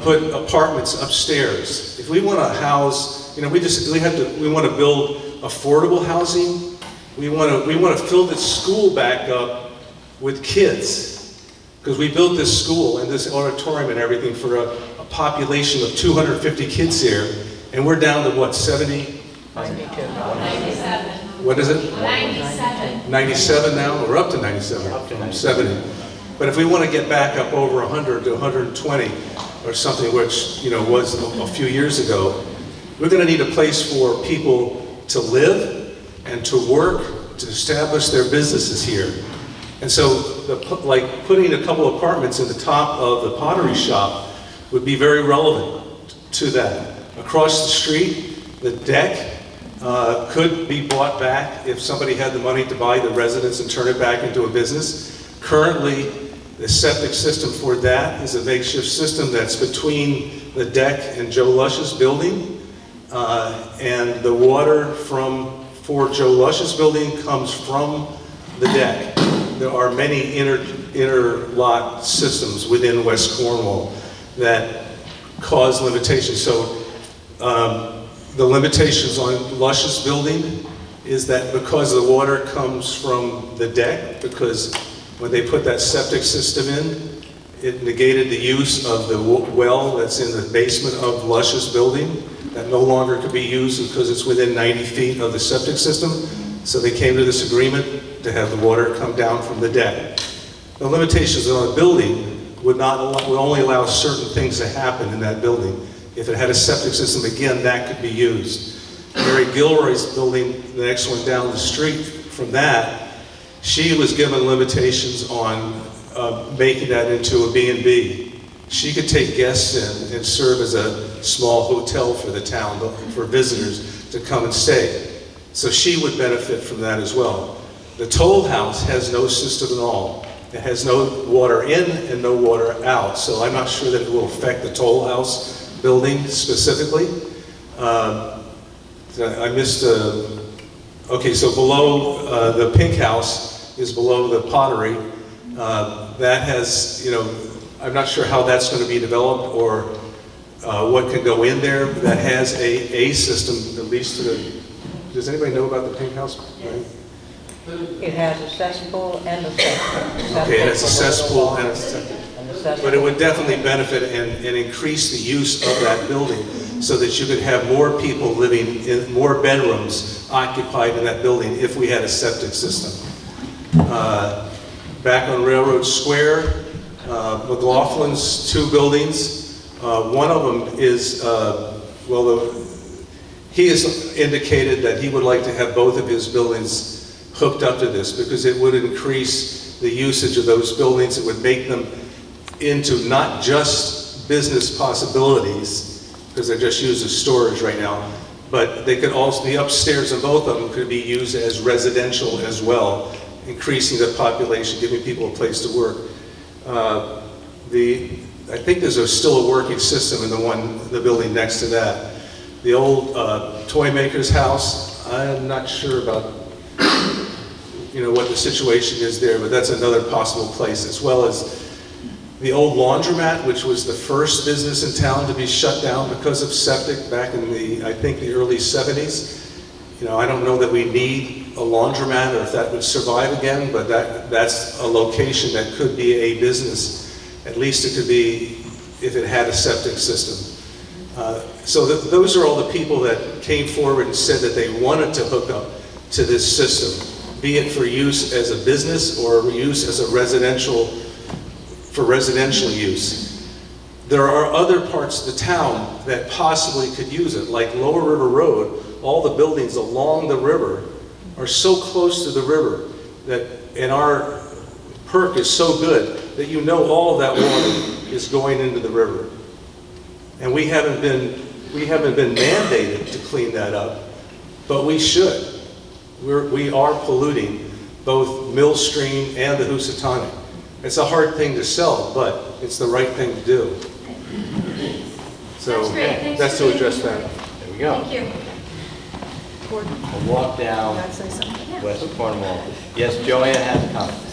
put apartments upstairs. If we want to house, we want to build affordable housing. We want to fill this school back up with kids. Because we built this school and this auditorium and everything for a population of 250 kids here. And we're down to what, 70? 92. 97. What is it? 97. 97 now? We're up to 97. Up to 97. 70. But if we want to get back up over 100 to 120 or something, which was a few years ago, we're going to need a place for people to live and to work, to establish their businesses here. And so, like putting a couple apartments in the top of the pottery shop would be very relevant to that. Across the street, the deck could be bought back if somebody had the money to buy the residence and turn it back into a business. Currently, the septic system for that is a makeshift system that's between the deck and Joe Lush's building. And the water for Joe Lush's building comes from the deck. There are many interlocked systems within West Cornwall that cause limitations. So the limitations on Lush's building is that because the water comes from the deck, because when they put that septic system in, it negated the use of the well that's in the basement of Lush's building that no longer could be used because it's within 90 feet of the septic system. So they came to this agreement to have the water come down from the deck. The limitations on a building would only allow certain things to happen in that building. If it had a septic system, again, that could be used. Mary Gilroy's building, the next one down the street from that, she was given limitations on making that into a B&B. She could take guests in and serve as a small hotel for the town, for visitors to come and stay. So she would benefit from that as well. The toll house has no system at all. It has no water in and no water out, so I'm not sure that it will affect the toll house building specifically. I missed, okay, so below the pink house is below the pottery. That has, I'm not sure how that's going to be developed or what can go in there. That has a system, at least to the, does anybody know about the pink house? Right? It has a cesspool and a septic. Okay, it has a cesspool and a septic. And the cesspool- But it would definitely benefit and increase the use of that building so that you could have more people living in more bedrooms occupied in that building if we had a septic system. Back on Railroad Square, McLaughlin's two buildings. One of them is, he has indicated that he would like to have both of his buildings hooked up to this because it would increase the usage of those buildings. It would make them into not just business possibilities, because they're just used as storage right now, but they could also, the upstairs in both of them could be used as residential as well, increasing the population, giving people a place to work. I think there's still a working system in the building next to that. The old toy maker's house, I'm not sure about, what the situation is there, but that's another possible place, as well as the old laundromat, which was the first business in town to be shut down because of septic back in I think the early 70s. I don't know that we need a laundromat or if that would survive again, but that's a location that could be a business. At least it could be if it had a septic system. So those are all the people that came forward and said that they wanted to hook up to this system, be it for use as a business or use as a for residential use. There are other parts of the town that possibly could use it, like Lower River Road. All the buildings along the river are so close to the river and our perk is so good that all that water is going into the river. And we haven't been mandated to clean that up, but we should. We are polluting both Mill Stream and the Housatonic. It's a hard thing to sell, but it's the right thing to do. So That's great. Thanks that's for to being address here. that. There we go. Thank you. A walk down West Cornwall. Yes, Joanne has a comment.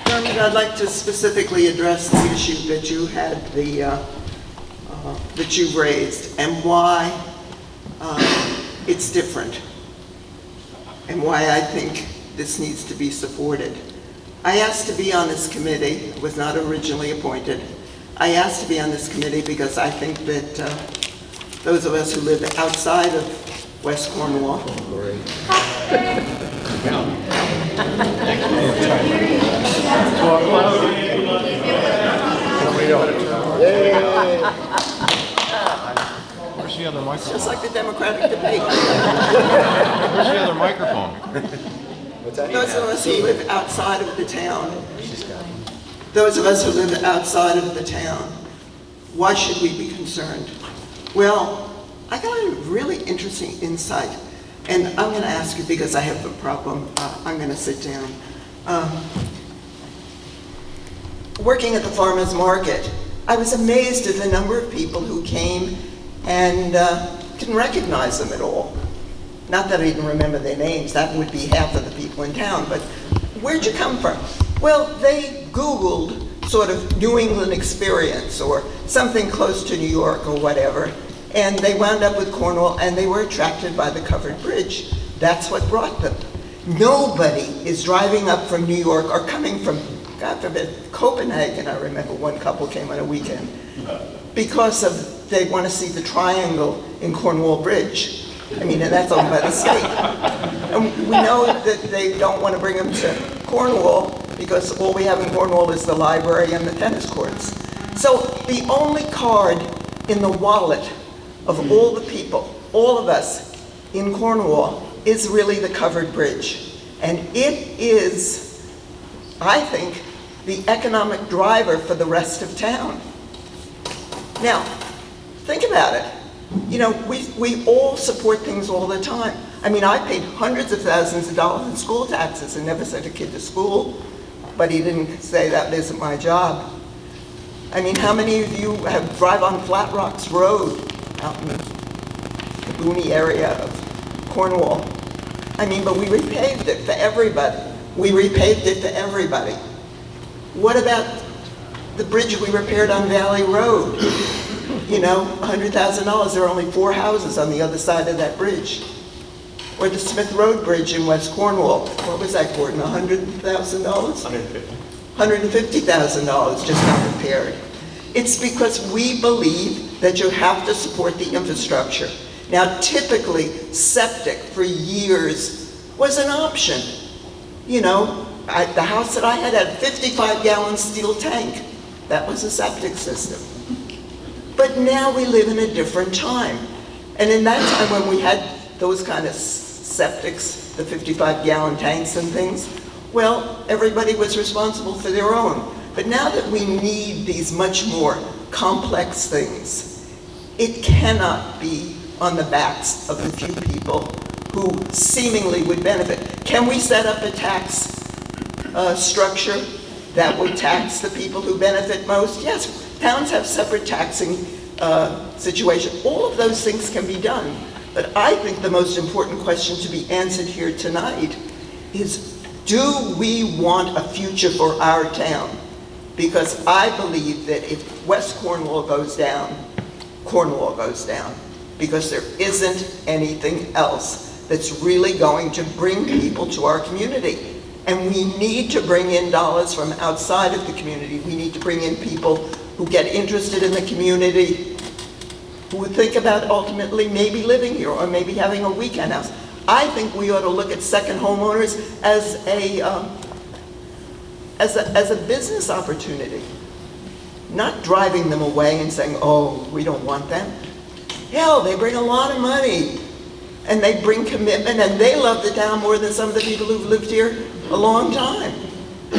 Dermot, I'd like to specifically address the issue that you had, that you've raised, and why it's different, and why I think this needs to be supported. I asked to be on this committee, was not originally appointed. I asked to be on this committee because I think that those of us who live outside of West Cornwall Where's the other microphone? just like the Democratic debate. Where's the other microphone? Those of us who live outside of the town, those of us who live outside of the town, why should we be concerned? Well, I got a really interesting insight, and I'm going to ask you because I have a problem. I'm going to sit down. Working at the farmer's market, I was amazed at the number of people who came and didn't recognize them at all. Not that I didn't remember their names, that would be half of the people in town, but where'd you come from? Well, they Googled sort of New England experience or something close to New York or whatever, and they wound up with Cornwall and they were attracted by the covered bridge. That's what brought them. Nobody is driving up from New York or coming from, God forbid, Copenhagen. I remember one couple came on a weekend because they want to see the triangle in Cornwall Bridge. I mean, and that's owned by the state. And we know that they don't want to bring them to Cornwall because all we have in Cornwall is the library and the tennis courts. So the only card in the wallet of all the people, all of us in Cornwall, is really the covered bridge. And it is, I think, the economic driver for the rest of town. Now, think about it. We all support things all the time. I mean, I paid hundreds of thousands of dollars in school taxes and never sent a kid to school, but he didn't say that isn't my job. I mean, how many of you drive on Flat Rocks Road out in the boony area of Cornwall? I mean, but we repaved it for everybody. We repaved it for everybody. What about the bridge we repaired on Valley Road? $100,000, there are only 4 houses on the other side of that bridge. Or the Smith Road Bridge in West Cornwall. What was that, Gordon, $100,000? $150,000 just not repaired. It's because we believe that you have to support the infrastructure. Now, typically, septic for years was an option. The house that I had a 55-gallon steel tank. That was a septic system. But now we live in a different time. And in that time when we had those kind of septics, the 55-gallon tanks and things, well, everybody was responsible for their own. But now that we need these much more complex things, it cannot be on the backs of the few people who seemingly would benefit. Can we set up a tax structure that would tax the people who benefit most? Yes, towns have separate taxing situation. All of those things can be done. But I think the most important question to be answered here tonight is, do we want a future for our town? Because I believe that if West Cornwall goes down, Cornwall goes down. Because there isn't anything else that's really going to bring people to our community. And we need to bring in dollars from outside of the community. We need to bring in people who get interested in the community, who would think about ultimately maybe living here or maybe having a weekend house. I think we ought to look at second homeowners as a business opportunity, not driving them away and saying, oh, we don't want them. Hell, they bring a lot of money, and they bring commitment, and they love the town more than some of the people who've lived here a long time.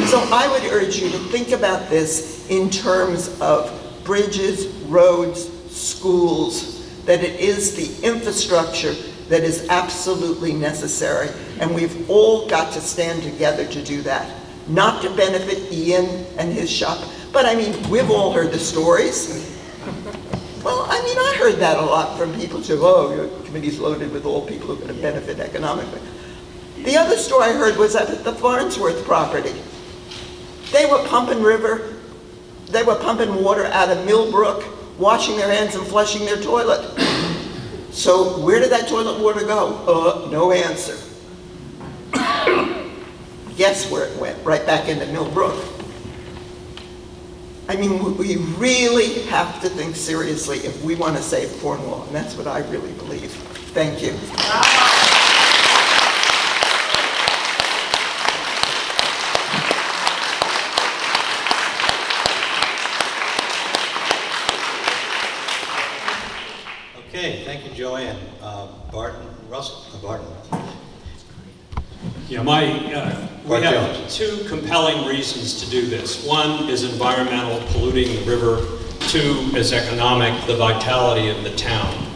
So I would urge you to think about this in terms of bridges, roads, schools, that it is the infrastructure that is absolutely necessary, and we've all got to stand together to do that. Not to benefit Ian and his shop, but I mean, we've all heard the stories. Well, I mean, I heard that a lot from people too. Oh, your committee's loaded with all people who are going to benefit economically. The other story I heard was up at the Farnsworth property. They were pumping water out of Millbrook, washing their hands and flushing their toilet. So where did that toilet water go? No answer. Guess where it went? Right back into Millbrook. I mean, we really have to think seriously if we want to save Cornwall, and that's what I really believe. Thank you. Okay, thank you, Joanne. Barton. Yeah, we have two compelling reasons to do this. One is environmental, polluting the river. Two is economic, the vitality of the town.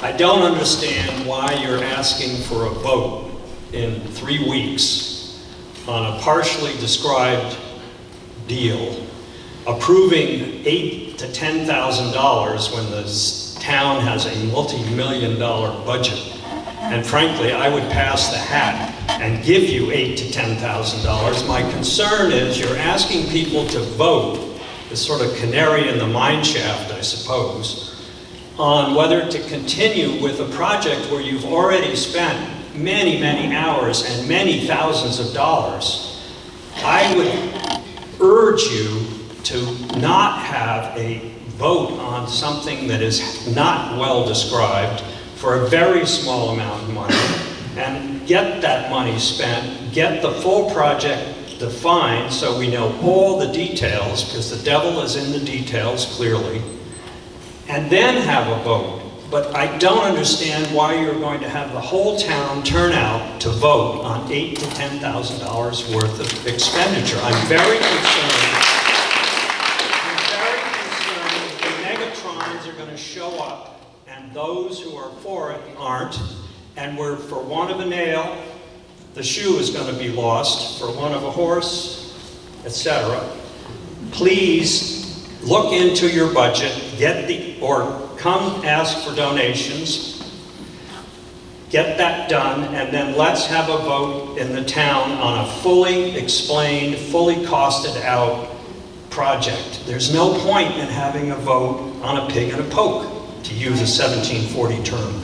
I don't understand why you're asking for a vote in 3 weeks on a partially described deal, approving $8,000 to $10,000 when the town has a multi-million-dollar budget. And frankly, I would pass the hat and give you $8,000 to $10,000. My concern is you're asking people to vote, this sort of canary in the mine shaft, I suppose, on whether to continue with a project where you've already spent many, many hours and many thousands of dollars. I would urge you to not have a vote on something that is not well described for a very small amount of money, and get that money spent, get the full project defined so we know all the details, because the devil is in the details, clearly, and then have a vote. But I don't understand why you're going to have the whole town turn out to vote on $8,000 to $10,000 worth of expenditure. I'm very concerned. The Megatrons are going to show up, and those who are for it aren't, and we're, for want of a nail, the shoe is going to be lost, for want of a horse, etc. Please look into your budget, or come ask for donations, get that done, and then let's have a vote in the town on a fully explained, fully costed out project. There's no point in having a vote on a pig and a poke, to use a 1740 term.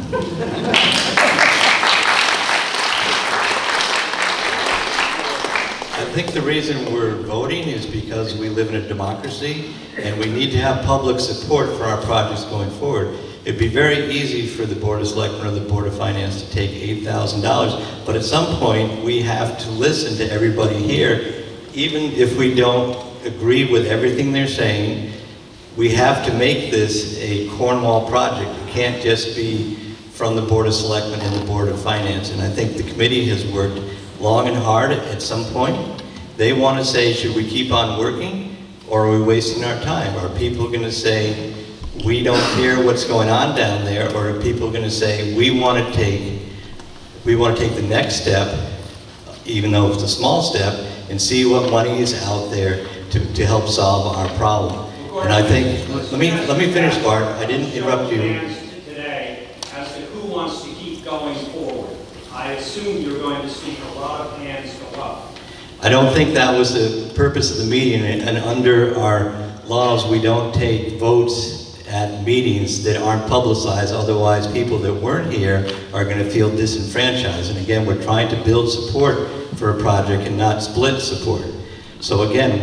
I think the reason we're voting is because we live in a democracy and we need to have public support for our projects going forward. It'd be very easy for the Board of Selectmen or the Board of Finance to take $8,000, but at some point we have to listen to everybody here, even if we don't agree with everything they're saying, we have to make this a Cornwall project. It can't just be from the Board of Selectmen and the Board of Finance. And I think the committee has worked long and hard at some point. They want to say, should we keep on working or are we wasting our time? Are people going to say, we don't care what's going on down there, or are people going to say, we want to take the next step, even though it's a small step, and see what money is out there to help solve our problem. And I think, let me finish, Bart. I didn't interrupt you. Today as to who wants to keep going forward. I assume you're going to see a lot of hands go up. I don't think that was the purpose of the meeting, and under our laws, we don't take votes at meetings that aren't publicized, otherwise people that weren't here are going to feel disenfranchised. And again, we're trying to build support for a project and not split support. So again,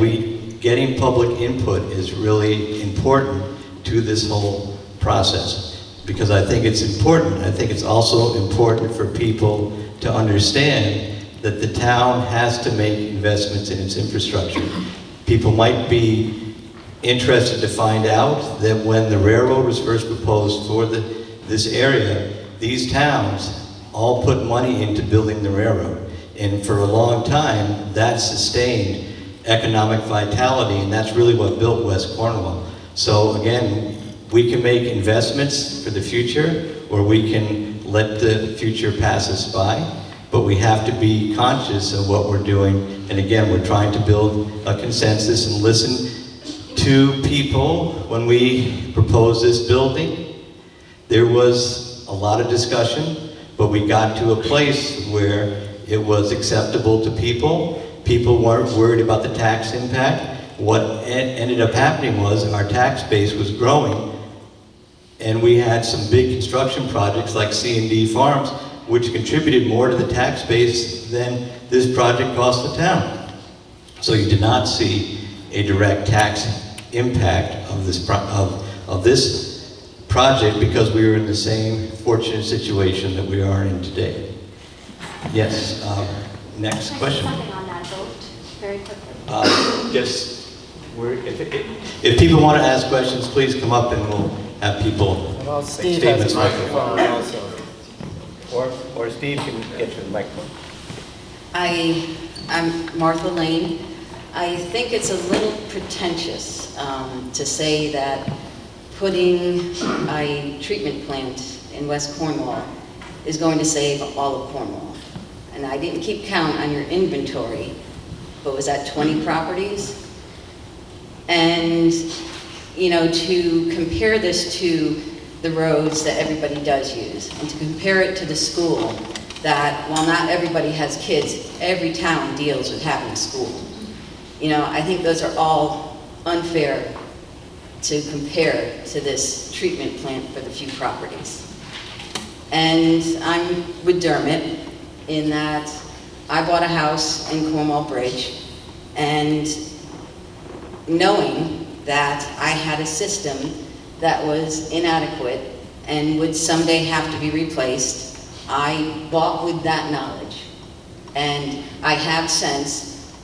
getting public input is really important to this whole process, because I think it's important. I think it's also important for people to understand that the town has to make investments in its infrastructure. People might be interested to find out that when the railroad was first proposed for this area, these towns all put money into building the railroad. And for a long time, that sustained economic vitality, and that's really what built West Cornwall. So again, we can make investments for the future, or we can let the future pass us by, but we have to be conscious of what we're doing. And again, we're trying to build a consensus and listen to people. When we proposed this building, there was a lot of discussion, but we got to a place where it was acceptable to people. People weren't worried about the tax impact. What ended up happening was our tax base was growing, and we had some big construction projects like C&D Farms, which contributed more to the tax base than this project cost the town. So you did not see a direct tax impact of this project because we were in the same fortunate situation that we are in today. Yes, next question. Something on that vote, very quickly. If people want to ask questions, please come up and we'll have people make Steve has statements. a microphone also. Or Steve can get to the microphone. I'm Martha Lane. I think it's a little pretentious to say that putting a treatment plant in West Cornwall is going to save all of Cornwall. And I didn't keep count on your inventory, but was that 20 properties? And, you know, to compare this to the roads that everybody does use, and to compare it to the school, that while not everybody has kids, every town deals with having a school. You know, I think those are all unfair to compare to this treatment plant for the few properties. And I'm with Dermot in that I bought a house in Cornwall Bridge, and knowing that I had a system that was inadequate and would someday have to be replaced, I bought with that knowledge. And I have since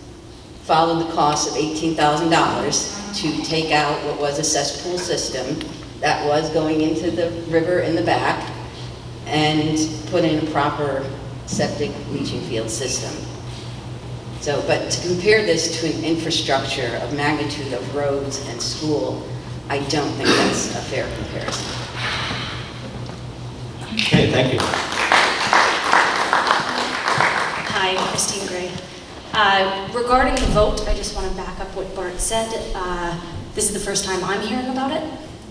followed the cost of $18,000 to take out what was a cesspool system that was going into the river in the back and put in a proper septic leaching field system. So, but to compare this to an infrastructure of magnitude of roads and school, I don't think that's a fair comparison. Okay, thank you. Hi, Christine Gray. Regarding the vote, I just want to back up what Bart said. This is the first time I'm hearing about it.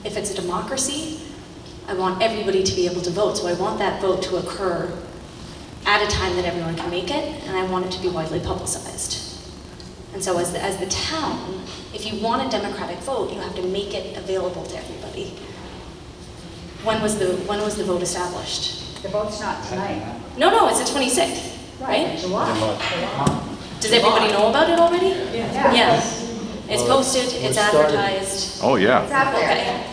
If it's a democracy, I want everybody to be able to vote. So I want that vote to occur at a time that everyone can make it, and I want it to be widely publicized. And so as the town, if you want a democratic vote, you have to make it available to everybody. When was the vote established? The vote's not tonight. No, it's the 26th, right? July. Does everybody know about it already? Yeah. Yeah. It's posted, it's advertised. Oh, yeah. It's out there. Okay.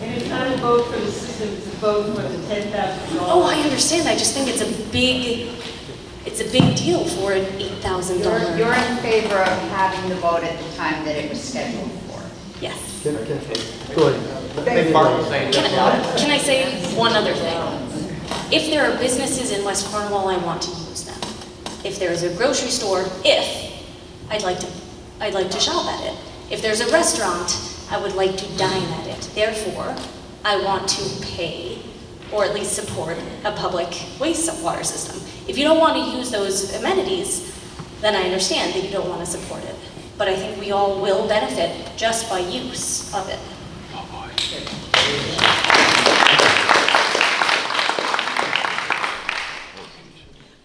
And it's not a vote for the system, it's a vote for the $10,000. Oh, I understand. I just think it's a big deal for an $8,000. You're in favor of having the vote at the time that it was scheduled for. Yes. Go ahead. Maybe Mark will say Can I say one other thing? If there are businesses in West Cornwall, I want to use them. If there is a grocery store, I'd like to shop at it. If there's a restaurant, I would like to dine at it. Therefore, I want to pay or at least support a public wastewater system. If you don't want to use those amenities, then I understand that you don't want to support it. But I think we all will benefit just by use of it.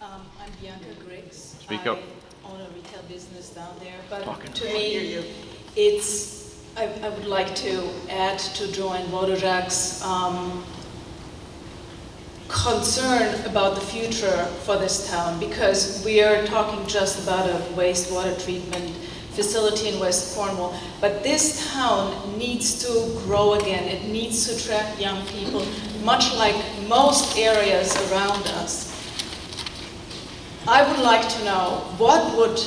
I'm Bianca Griggs. Speak up. I own a retail business down there, but Talking. to me, I would like to add to Joe and Wojciech's concern about the future for this town, because we are talking just about a wastewater treatment facility in West Cornwall, but this town needs to grow again. It needs to attract young people, much like most areas around us. I would like to know what would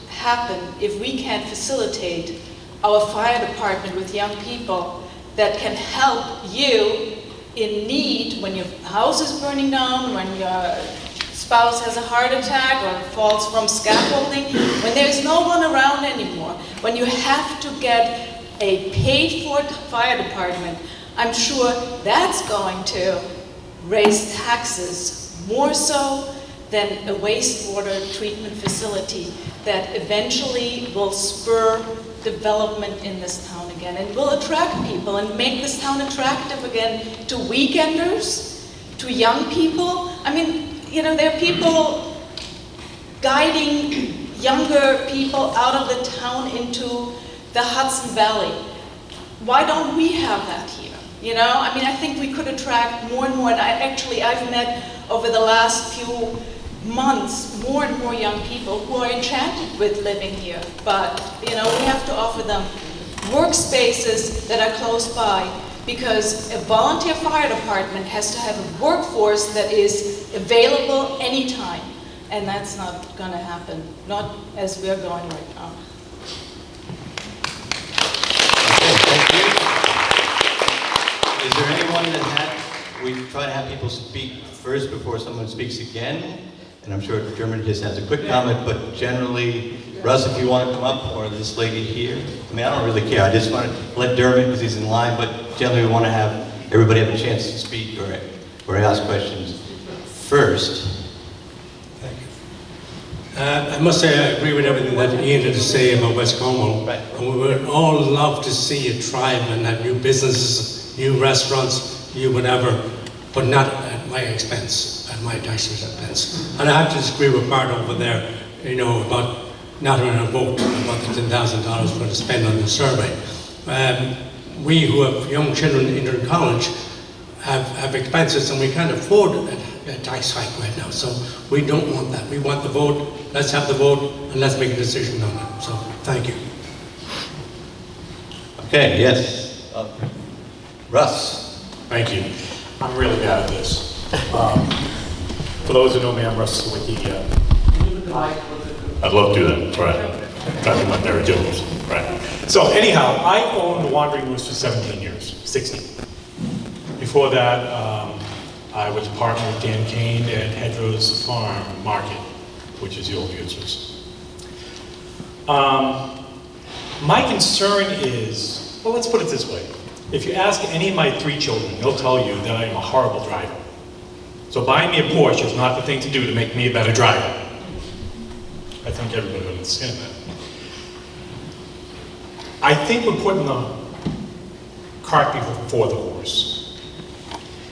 happen if we can facilitate our fire department with young people that can help you in need when your house is burning down, when your spouse has a heart attack or falls from scaffolding, when there's no one around anymore, when you have to get a paid-for fire department. I'm sure that's going to raise taxes more so than a wastewater treatment facility that eventually will spur development in this town again and will attract people and make this town attractive again to weekenders, to young people. I mean, you know, there are people guiding younger people out of the town into the Hudson Valley. Why don't we have that here? You know, I mean, I think we could attract more and more. And I've met over the last few months more and more young people who are enchanted with living here. But, you know, we have to offer them workspaces that are close by, because a volunteer fire department has to have a workforce that is available anytime. And that's not going to happen, not as we're going right now. Okay, thank you. Is there anyone we try to have people speak first before someone speaks again? And I'm sure German just has a quick comment, but generally, Russ, if you want to come up, or this lady here. I mean, I don't really care. I just want to let Dermot, because he's in line, but generally we want to have everybody have a chance to speak or ask questions first. Thank you. I must say I agree with everything that Ian had to say about West Cornwall. Right. And we would all love to see it thrive and have new businesses, new restaurants, new whatever, but not at my expense, at my taxpayers' expense. And I have to disagree with Bart over there, you know, about not having a vote about the $10,000 we're going to spend on the survey. We who have young children entering college have expenses, and we can't afford a tax hike right now. So we don't want that. We want the vote. Let's have the vote, and let's make a decision on it. So thank you. Okay, yes. Russ. Thank you. I'm really bad at this. For those who know me, I'm Russ Sawicki. I'd love to do that, right? Talking about Mary Jones, right? So anyhow, I owned the Wandering Moose for 17 years, 16. Before that, I was a partner with Dan Kane at Hedgerows Farm Market, which is the old Butzers. My concern is, well, let's put it this way. If you ask any of my 3 children, they'll tell you that I am a horrible driver. So buying me a Porsche is not the thing to do to make me a better driver. I think everybody would understand that. I think we're putting the cart before the horse.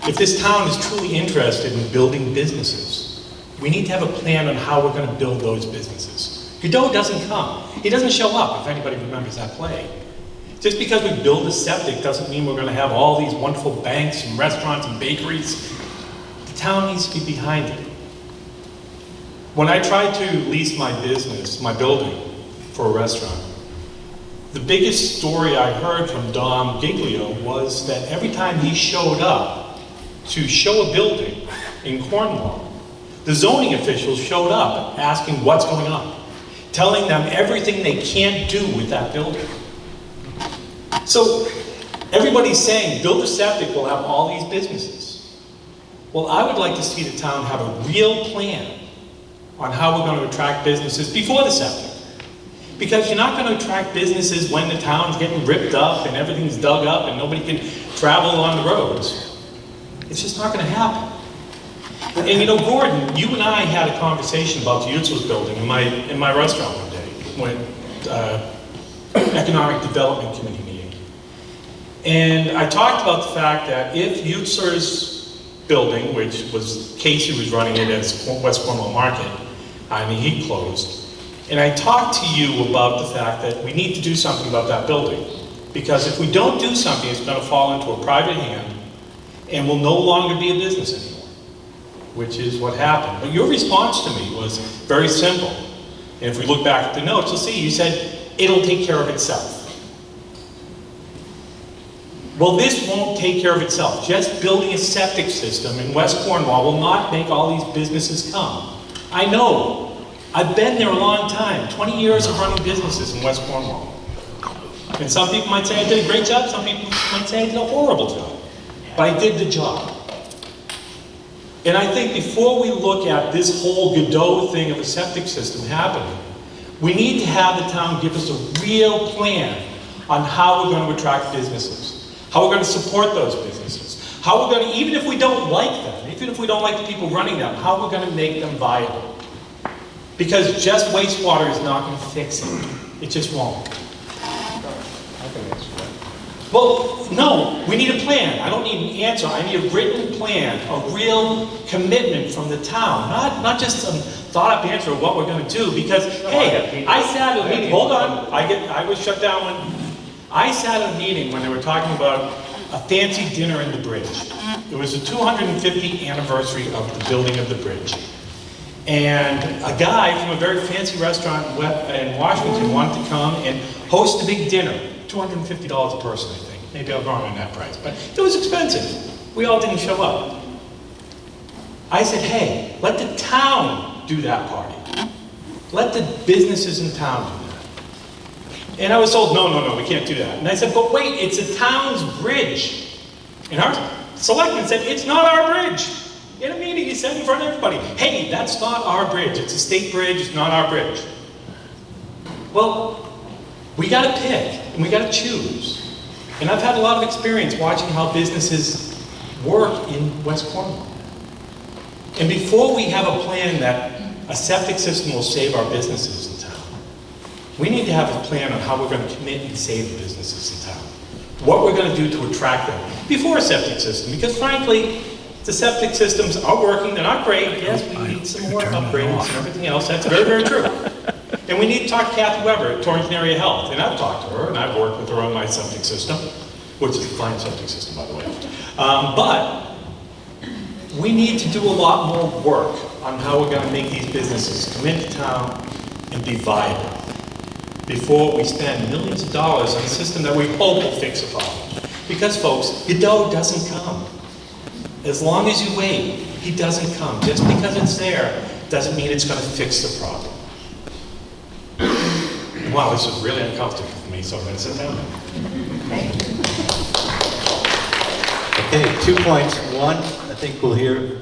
If this town is truly interested in building businesses, we need to have a plan on how we're going to build those businesses. Godot doesn't come. He doesn't show up, if anybody remembers that play. Just because we build a septic doesn't mean we're going to have all these wonderful banks and restaurants and bakeries. The town needs to be behind it. When I tried to lease my business, my building, for a restaurant, the biggest story I heard from Dom Giglio was that every time he showed up to show a building in Cornwall, the zoning officials showed up asking what's going on, telling them everything they can't do with that building. So everybody's saying, build a septic, we'll have all these businesses. Well, I would like to see the town have a real plan on how we're going to attract businesses before the septic. Because you're not going to attract businesses when the town's getting ripped up and everything's dug up and nobody can travel on the roads. It's just not going to happen. And you know, Gordon, you and I had a conversation about the Utzels building in my restaurant one day, when Economic Development Committee meeting. And I talked about the fact that if Utzler's building, which was Casey was running it as West Cornwall Market, he closed. And I talked to you about the fact that we need to do something about that building. Because if we don't do something, it's going to fall into a private hand and will no longer be a business anymore, which is what happened. But your response to me was very simple. And if we look back at the notes, you'll see you said, it'll take care of itself. Well, this won't take care of itself. Just building a septic system in West Cornwall will not make all these businesses come. I know. I've been there a long time, 20 years of running businesses in West Cornwall. And some people might say I did a great job, some people might say I did a horrible job. But I did the job. And I think before we look at this whole Godot thing of a septic system happening, we need to have the town give us a real plan on how we're going to attract businesses, how we're going to support those businesses, how we're going to, even if we don't like them, even if we don't like the people running them, how we're going to make them viable. Because just wastewater is not going to fix it. It just won't. Well, no, we need a plan. I don't need an answer. I need a written plan, a real commitment from the town. Not just some thought-up answer of what we're going to do. Because, hey, I sat at a meeting, hold on, I was shut down when, I sat at a meeting when they were talking about a fancy dinner in the bridge. It was the 250th anniversary of the building of the bridge. And a guy from a very fancy restaurant in Washington wanted to come and host a big dinner. $250 a person, I think. Maybe I'm wrong on that price, but it was expensive. We all didn't show up. I said, hey, let the town do that party. Let the businesses in town do that. And I was told, no, we can't do that. And I said, but wait, it's a town's bridge. And our selectman said, it's not our bridge. In a meeting, he said in front of everybody, hey, that's not our bridge. It's a state bridge, it's not our bridge. Well, we got to pick, and we got to choose. And I've had a lot of experience watching how businesses work in West Cornwall. And before we have a plan that a septic system will save our businesses in town, we need to have a plan on how we're going to commit and save the businesses in town. What we're going to do to attract them before a septic system. Because frankly, the septic systems are working, they're not great. Yes, we need some more upgrades and everything else. That's very, very true. And we need to talk to Kathy Weber at Torrington Area Health. And I've talked to her, and I've worked with her on my septic system, which is a fine septic system, by the way. But we need to do a lot more work on how we're going to make these businesses come into town and be viable before we spend millions of dollars on a system that we hope will fix a problem. Because, folks, Godot doesn't come. As long as you wait, he doesn't come. Just because it's there doesn't mean it's going to fix the problem. Wow, this is really uncomfortable for me, so I'm going to sit down. Okay, 2 points. One, I think we'll hear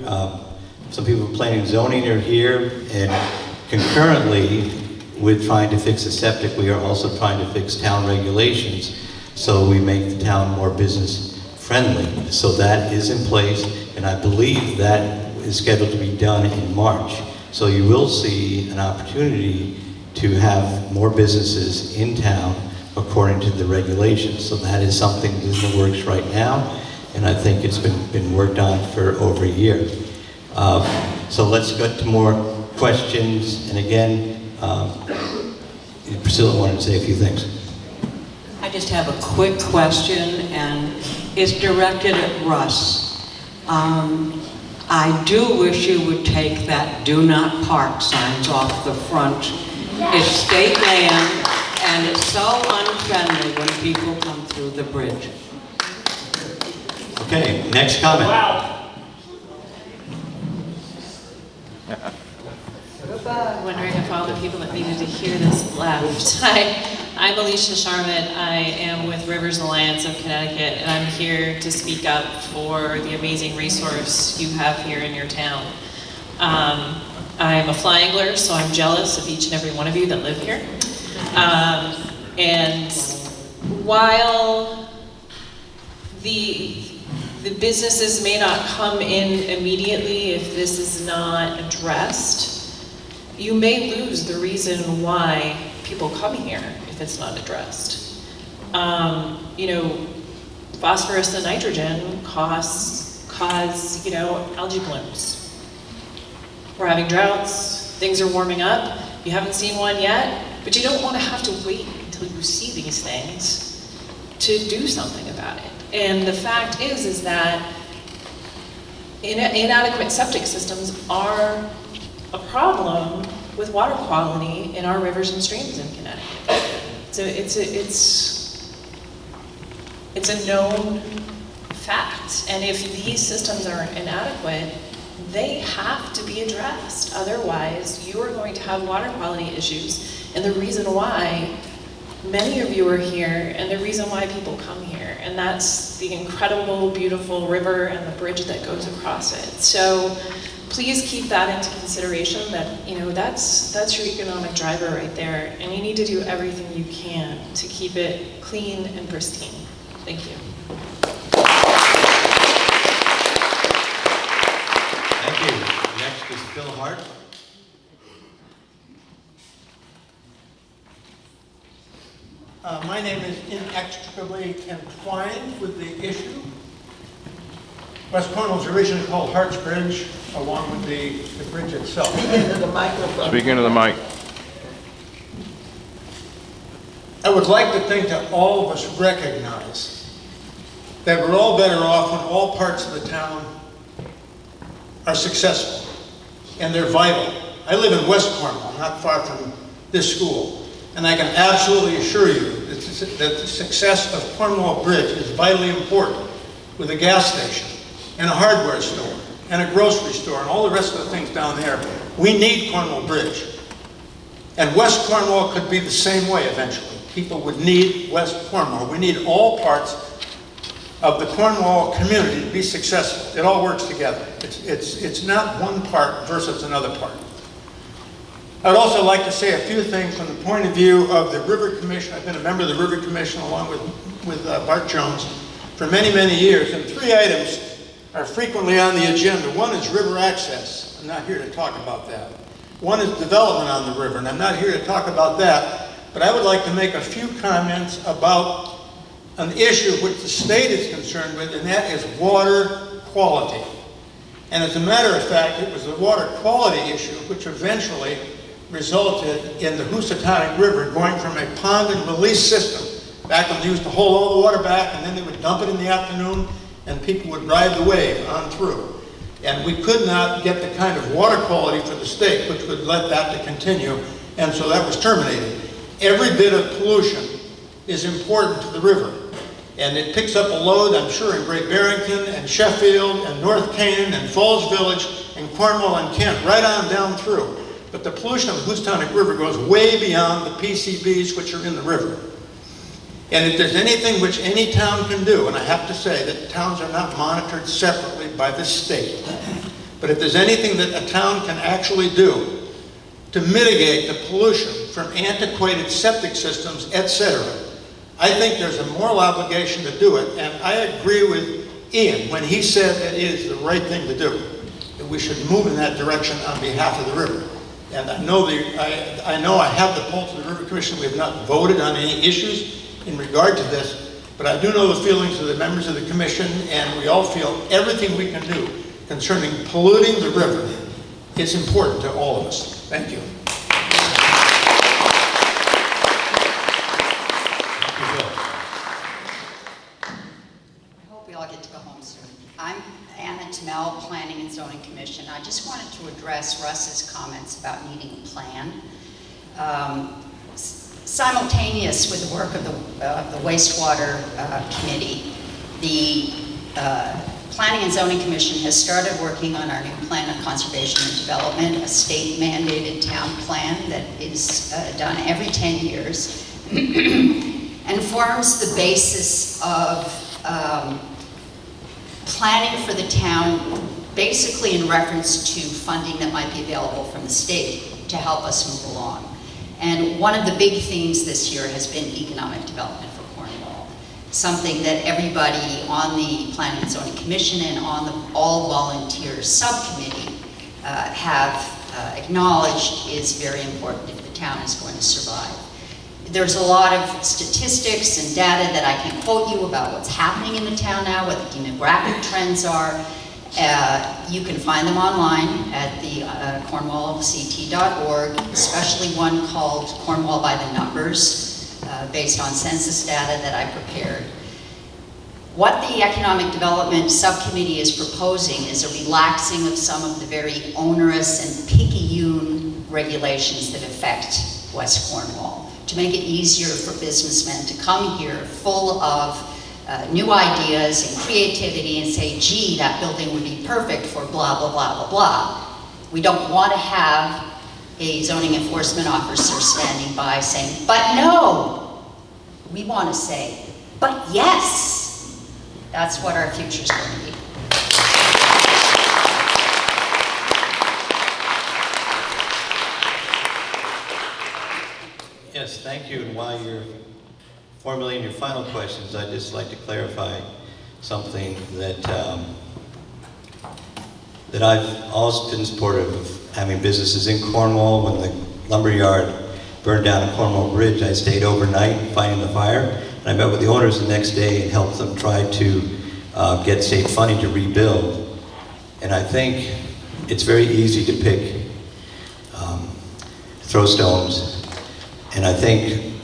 some people from planning and zoning are here, and concurrently with trying to fix the septic, we are also trying to fix town regulations so we make the town more business friendly. So that is in place, and I believe that is scheduled to be done in March. So you will see an opportunity to have more businesses in town according to the regulations. So that is something that is in the works right now, and I think it's been worked on for over a year. So let's get to more questions, and again, Priscilla wanted to say a few things. I just have a quick question, and it's directed at Russ. I do wish you would take that "Do Not Park" signs off the front. It's state land, and it's so unfriendly when people come through the bridge. Okay, next comment. Wow. Wondering if all the people that needed to hear this left. I'm Alicia Sharman. I am with Rivers Alliance of Connecticut, and I'm here to speak up for the amazing resource you have here in your town. I'm a fly angler, so I'm jealous of each and every one of you that live here. And while the businesses may not come in immediately if this is not addressed, you may lose the reason why people come here if it's not addressed. You know, phosphorus and nitrogen cause algae blooms. We're having droughts, things are warming up. You haven't seen one yet, but you don't want to have to wait until you see these things to do something about it. And the fact is that inadequate septic systems are a problem with water quality in our rivers and streams in Connecticut. So it's a known fact. And if these systems are inadequate, they have to be addressed. Otherwise, you are going to have water quality issues. And the reason why many of you are here, and the reason why people come here, and that's the incredible, beautiful river and the bridge that goes across it. So please keep that into consideration, that, you know, that's your economic driver right there, and you need to do everything you can to keep it clean and pristine. Thank you. Thank you. Next is Phil Hart. My name is inextricably entwined with the issue. West Cornwall was originally called Hart's Bridge, along with the bridge itself. Speak into the microphone. Speak into the mic. I would like to think that all of us recognize that we're all better off when all parts of the town are successful, and they're vital. I live in West Cornwall, not far from this school, and I can absolutely assure you that the success of Cornwall Bridge is vitally important, with a gas station and a hardware store and a grocery store and all the rest of the things down there. We need Cornwall Bridge. And West Cornwall could be the same way eventually. People would need West Cornwall. We need all parts of the Cornwall community to be successful. It all works together. It's not one part versus another part. I'd also like to say a few things from the point of view of the River Commission. I've been a member of the River Commission along with Bart Jones for many, many years, and 3 items are frequently on the agenda. One is river access. I'm not here to talk about that. One is development on the river, and I'm not here to talk about that, but I would like to make a few comments about an issue which the state is concerned with, and that is water quality. And as a matter of fact, it was the water quality issue which eventually resulted in the Housatonic River going from a pond and release system, back when they used to hold all the water back and then they would dump it in the afternoon and people would ride the wave on through. And we could not get the kind of water quality for the state which would let that to continue, and so that was terminated. Every bit of pollution is important to the river, and it picks up a load, I'm sure, in Great Barrington and Sheffield and North Canaan and Falls Village and Cornwall and Kent, right on down through. But the pollution of the Housatonic River goes way beyond the PCBs which are in the river. And if there's anything which any town can do, and I have to say that towns are not monitored separately by the state, but if there's anything that a town can actually do to mitigate the pollution from antiquated septic systems, etc., I think there's a moral obligation to do it. And I agree with Ian when he said that it is the right thing to do, that we should move in that direction on behalf of the river. And I know I have the pulse of the River Commission. We have not voted on any issues in regard to this, but I do know the feelings of the members of the commission, and we all feel everything we can do concerning polluting the river is important to all of us. Thank you. I hope we all get to go home soon. I'm Anna Tamel, Planning and Zoning Commission. I just wanted to address Russ's comments about needing a plan. Simultaneous with the work of the wastewater committee, the Planning and Zoning Commission has started working on our new plan of conservation and development, a state-mandated town plan that is done every 10 years. and forms the basis of planning for the town, basically in reference to funding that might be available from the state to help us move along. And one of the big themes this year has been economic development for Cornwall, something that everybody on the Planning and Zoning Commission and on the all volunteer subcommittee have acknowledged is very important if the town is going to survive. There's a lot of statistics and data that I can quote you about what's happening in the town now, what the demographic trends are. You can find them online at the cornwallct.org, especially one called Cornwall by the Numbers, based on census data that I prepared. What the Economic Development Subcommittee is proposing is a relaxing of some of the very onerous and picayune regulations that affect West Cornwall, to make it easier for businessmen to come here full of new ideas and creativity and say, gee, that building would be perfect for blah, blah, blah, blah, blah. We don't want to have a zoning enforcement officer standing by saying, but no. We want to say, but yes. That's what our future is going to be. Yes, thank you. And while you're formulating your final questions, I'd just like to clarify something that that I've always been supportive of having businesses in Cornwall. When the lumberyard burned down at Cornwall Bridge, I stayed overnight fighting the fire. And I met with the owners the next day and helped them try to get state funding to rebuild. And I think it's very easy to pick, throw stones. And I think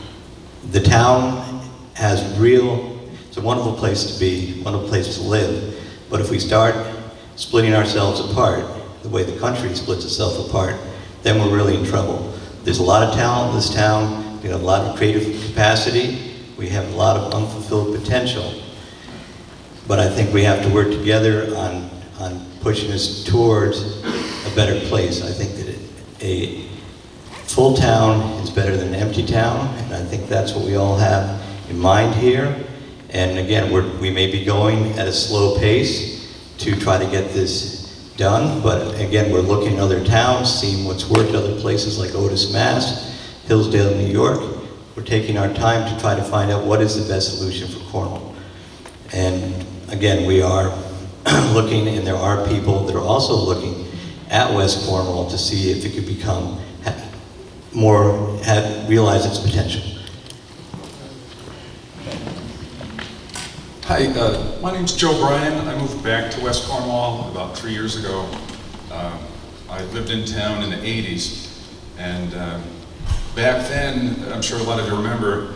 the town has it's a wonderful place to be, wonderful place to live. But if we start splitting ourselves apart, the way the country splits itself apart, then we're really in trouble. There's a lot of talent in this town. We have a lot of creative capacity. We have a lot of unfulfilled potential. But I think we have to work together on pushing us towards a better place. I think that a full town is better than an empty town, and I think that's what we all have in mind here. And again, we may be going at a slow pace to try to get this done, but again, we're looking at other towns, seeing what's worked at other places like Otis, Mass, Hillsdale, New York. We're taking our time to try to find out what is the best solution for Cornwall. And again, we are looking, and there are people that are also looking at West Cornwall to see if it could become realize its potential. Hi, my name's Joe Bryan. I moved back to West Cornwall about 3 years ago. I lived in town in the 80s, and back then, I'm sure a lot of you remember,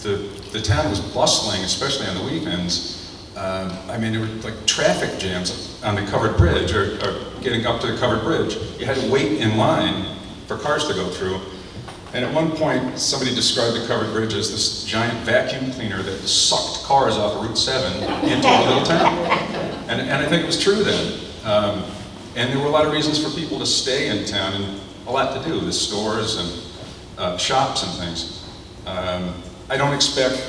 the town was bustling, especially on the weekends. I mean, there were like traffic jams on the covered bridge, or getting up to the covered bridge. You had to wait in line for cars to go through. And at one point, somebody described the covered bridge as this giant vacuum cleaner that sucked cars off of Route 7 into a little town. And I think it was true then. And there were a lot of reasons for people to stay in town, and a lot to do, the stores and shops and things. I don't expect,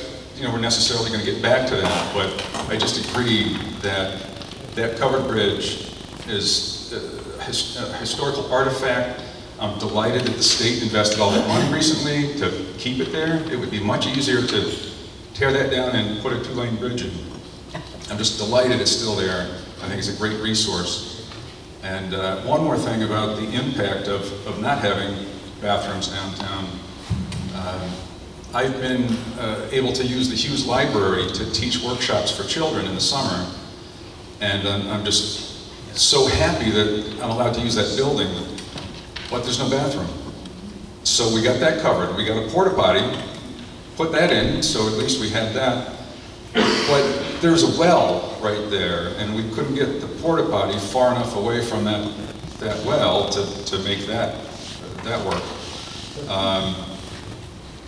we're necessarily going to get back to that, but I just agree that that covered bridge is a historical artifact. I'm delighted that the state invested all that money recently to keep it there. It would be much easier to tear that down and put a two-lane bridge in. I'm just delighted it's still there. I think it's a great resource. And one more thing about the impact of not having bathrooms downtown. I've been able to use the Hughes Library to teach workshops for children in the summer. And I'm just so happy that I'm allowed to use that building. But there's no bathroom. So we got that covered. We got a porta potty, put that in, so at least we had that. But there's a well right there, and we couldn't get the porta potty far enough away from that well to make that work.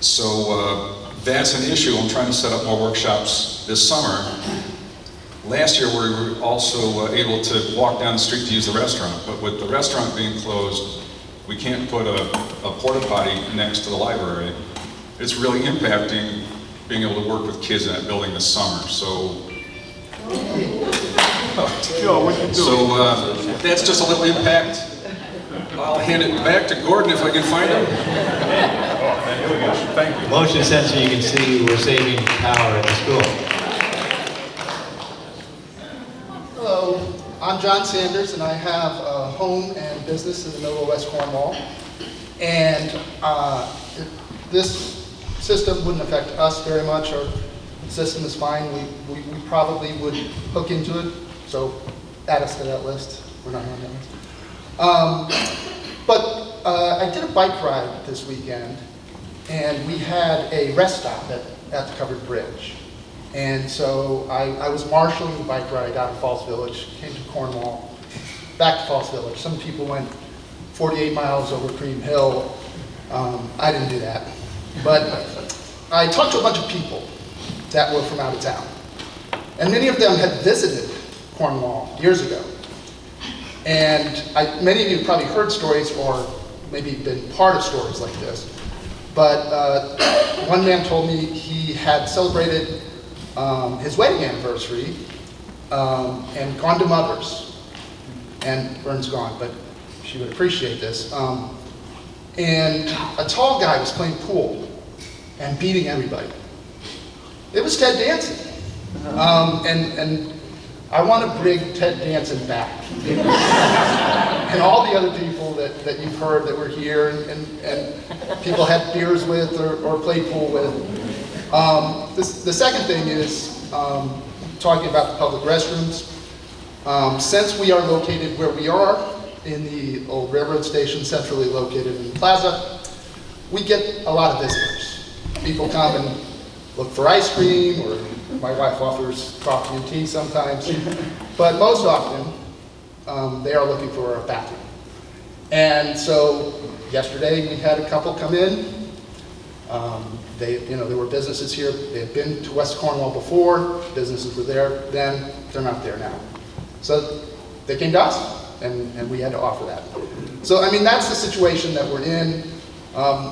So that's an issue. I'm trying to set up more workshops this summer. Last year we were also able to walk down the street to use the restaurant, but with the restaurant being closed, We can't put a porta potty next to the library. It's really impacting being able to work with kids in that building this summer, so. That's just a little impact. I'll hand it back to Gordon if I can find him. Here we go. Thank you. Motion sensor, you can see we're saving power at the school. Hello, I'm John Sanders, and I have a home and business in the middle of West Cornwall. And this system wouldn't affect us very much. Our system is fine. We probably would hook into it, so add us to that list. We're not on that list. But I did a bike ride this weekend, and we had a rest stop at the covered bridge. And so I was marshaling the bike ride out of Falls Village, came to Cornwall, back to Falls Village. Some people went 48 miles over Cream Hill. I didn't do that. But I talked to a bunch of people that were from out of town. And many of them had visited Cornwall years ago. And many of you have probably heard stories or maybe been part of stories like this. But one man told me he had celebrated his wedding anniversary and gone to Mother's. And Vern's gone, but she would appreciate this. And a tall guy was playing pool and beating everybody. It was Ted Danson. And I want to bring Ted Danson back. And all the other people that you've heard that were here and people had beers with or played pool with. The second thing is talking about the public restrooms. Since we are located where we are, in the old railroad station, centrally located in the plaza, we get a lot of visitors. People come and look for ice cream, or my wife offers coffee and tea sometimes. But most often, they are looking for a bathroom. And so yesterday we had a couple come in. There were businesses here. They had been to West Cornwall before. Businesses were there then. They're not there now. So they came to us, and we had to offer that. So, I mean, that's the situation that we're in.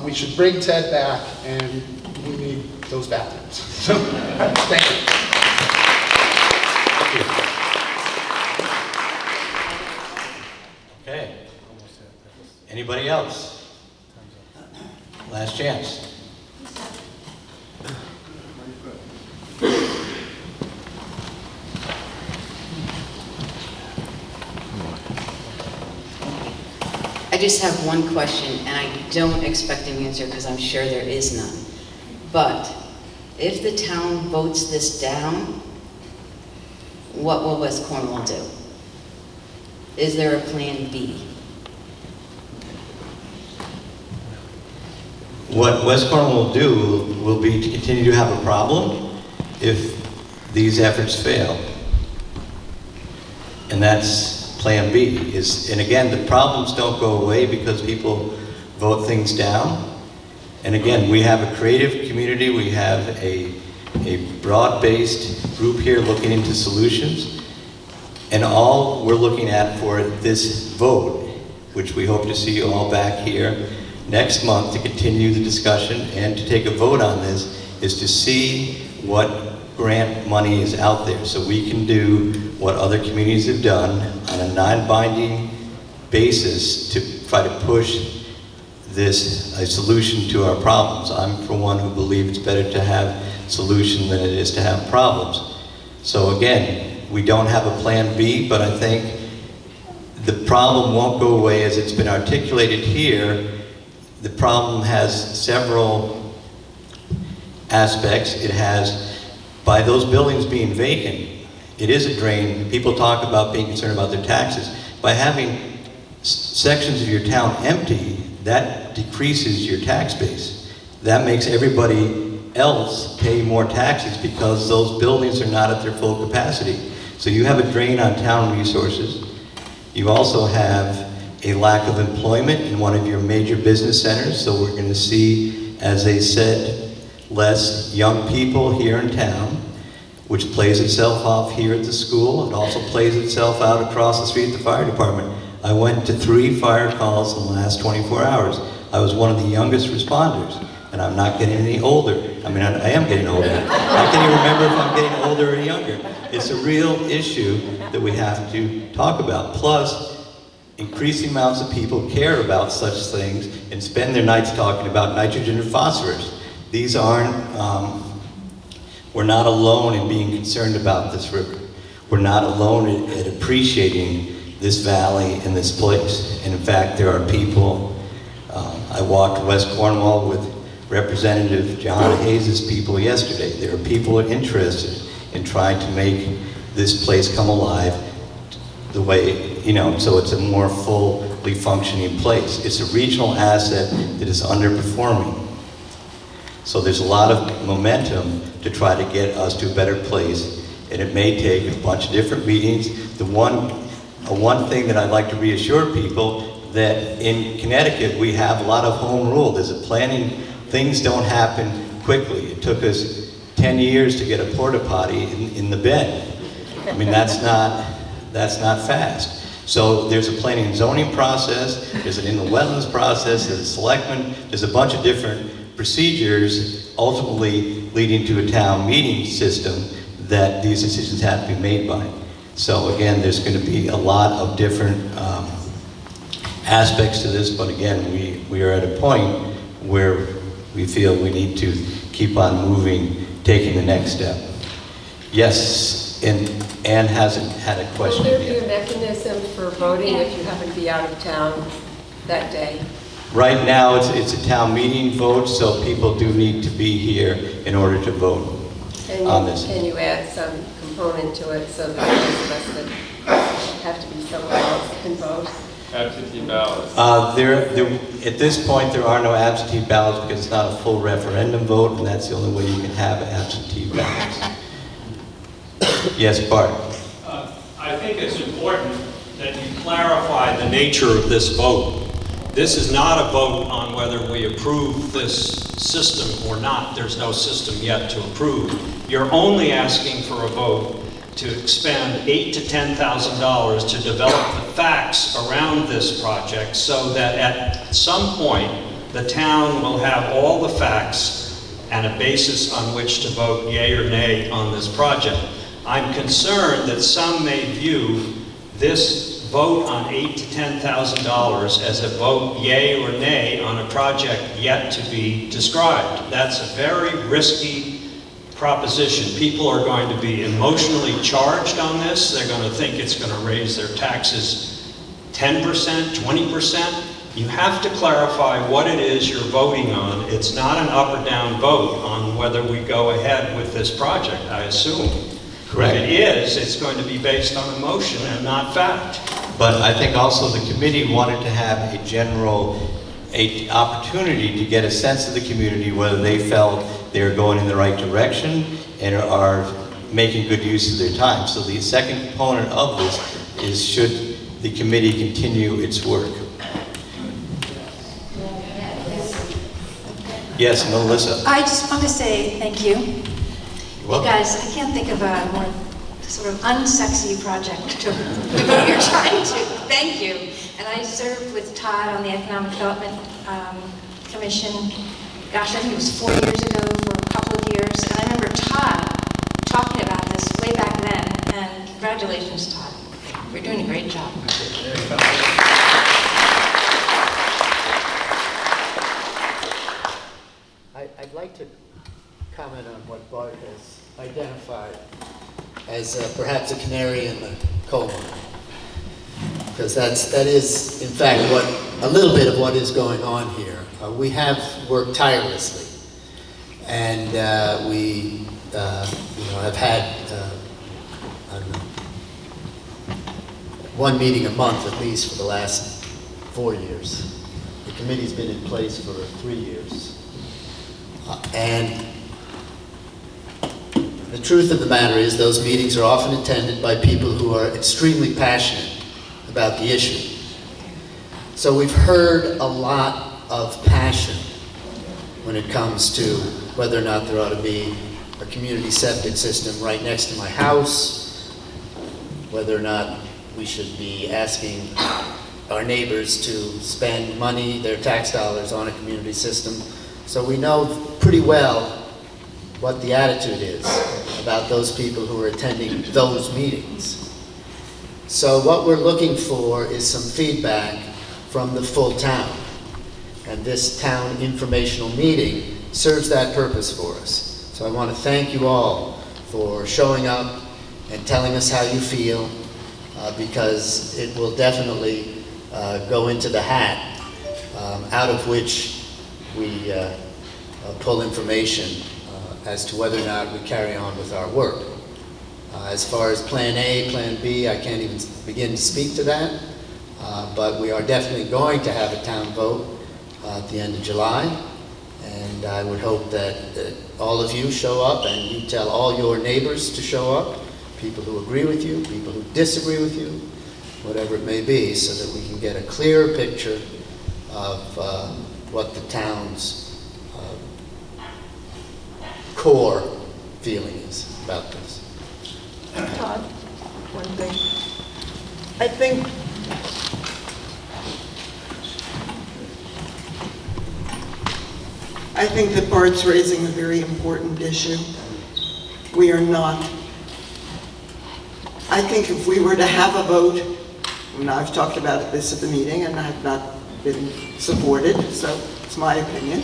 We should bring Ted back, and we need those bathrooms. So, thank you. Okay. Anybody else? Last chance. I just have one question, and I don't expect an answer because I'm sure there is none. But if the town votes this down, what will West Cornwall do? Is there a plan B? What West Cornwall will do will be to continue to have a problem if these efforts fail. And that's Plan B. And again, the problems don't go away because people vote things down. And again, we have a creative community. We have a broad-based group here looking into solutions. And all we're looking at for this vote, which we hope to see you all back here next month to continue the discussion and to take a vote on this, is to see what grant money is out there so we can do what other communities have done on a non-binding basis to try to push a solution to our problems. I'm for one who believes it's better to have solution than it is to have problems. So again, we don't have a plan B, but I think the problem won't go away as it's been articulated here. The problem has several aspects. It has, by those buildings being vacant, it is a drain. People talk about being concerned about their taxes. By having sections of your town empty, that decreases your tax base. That makes everybody else pay more taxes because those buildings are not at their full capacity. So you have a drain on town resources. You also have a lack of employment in one of your major business centers. So we're going to see, as they said, less young people here in town, which plays itself off here at the school. It also plays itself out across the street at the fire department. I went to 3 fire calls in the last 24 hours. I was one of the youngest responders, and I'm not getting any older. I mean, I am getting older. I can't even remember if I'm getting older or younger. It's a real issue that we have to talk about. Plus, increasing amounts of people care about such things and spend their nights talking about nitrogen and phosphorus. These aren't, we're not alone in being concerned about this river. We're not alone at appreciating this valley and this place. And in fact, there are people, I walked West Cornwall with Representative Johanna Hayes' people yesterday. There are people interested in trying to make this place come alive the way, you know, so it's a more fully functioning place. It's a regional asset that is underperforming. So there's a lot of momentum to try to get us to a better place, and it may take a bunch of different meetings. The one thing that I'd like to reassure people, that in Connecticut we have a lot of home rule. There's a planning, things don't happen quickly. It took us 10 years to get a porta potty in the bed. I mean, that's not fast. So there's a planning and zoning process, there's an inland wetlands process, there's a selectmen, there's a bunch of different procedures ultimately leading to a town meeting system that these decisions have to be made by. So again, there's going to be a lot of different aspects to this, but again, we are at a point where we feel we need to keep on moving, taking the next step. Yes, and Anne hasn't had a question Will there yet. be a mechanism for voting if you happen to be out of town that day? Right now, it's a town meeting vote, so people do need to be here in order to vote on this. Can you add some component to it so that those of us that have to be somewhere else can vote? Absentee ballots. At this point, there are no absentee ballots because it's not a full referendum vote, and that's the only way you can have absentee ballots. Yes, Bart. I think it's important that you clarify the nature of this vote. This is not a vote on whether we approve this system or not. There's no system yet to approve. You're only asking for a vote to expend $8,000 to $10,000 to develop the facts around this project so that at some point the town will have all the facts and a basis on which to vote yea or nay on this project. I'm concerned that some may view this vote on $8,000 to $10,000 as a vote yea or nay on a project yet to be described. That's a very risky proposition. People are going to be emotionally charged on this. They're going to think it's going to raise their taxes 10%, 20%. You have to clarify what it is you're voting on. It's not an up or down vote on whether we go ahead with this project, I assume. Correct. If it is, it's going to be based on emotion and not fact. But I think also the committee wanted to have a opportunity to get a sense of the community, whether they felt they're going in the right direction and are making good use of their time. So the second component of this is, should the committee continue its work? Yes, Melissa. I just want to say thank you. You're welcome. You guys, I can't think of a more sort of unsexy project to what you're trying to. Thank you. And I served with Todd on the Economic Development Commission. Gosh, I think it was 4 years ago for a couple of years. And I remember Todd talking about this way back then. And congratulations, Todd. We're doing a great job. I'd like to comment on what Bart has identified as perhaps a canary in the coal mine. Because that is, in fact, a little bit of what is going on here. We have worked tirelessly, and we have had, I don't know, one meeting a month at least for the last 4 years. The committee's been in place for 3 years. And the truth of the matter is those meetings are often attended by people who are extremely passionate about the issue. So we've heard a lot of passion when it comes to whether or not there ought to be a community septic system right next to my house, whether or not we should be asking our neighbors to spend money, their tax dollars, on a community system. So we know pretty well what the attitude is about those people who are attending those meetings. So what we're looking for is some feedback from the full town. And this town informational meeting serves that purpose for us. So I want to thank you all for showing up and telling us how you feel, because it will definitely go into the hat out of which we pull information as to whether or not we carry on with our work. As far as Plan A, Plan B, I can't even begin to speak to that, but we are definitely going to have a town vote at the end of July, and I would hope that all of you show up and you tell all your neighbors to show up, people who agree with you, people who disagree with you, whatever it may be, so that we can get a clear picture of what the town's core feeling is about this. Todd, one thing. I think that Bart's raising a very important issue. We are not. I think if we were to have a vote, and I've talked about this at the meeting and I have not been supported, so it's my opinion.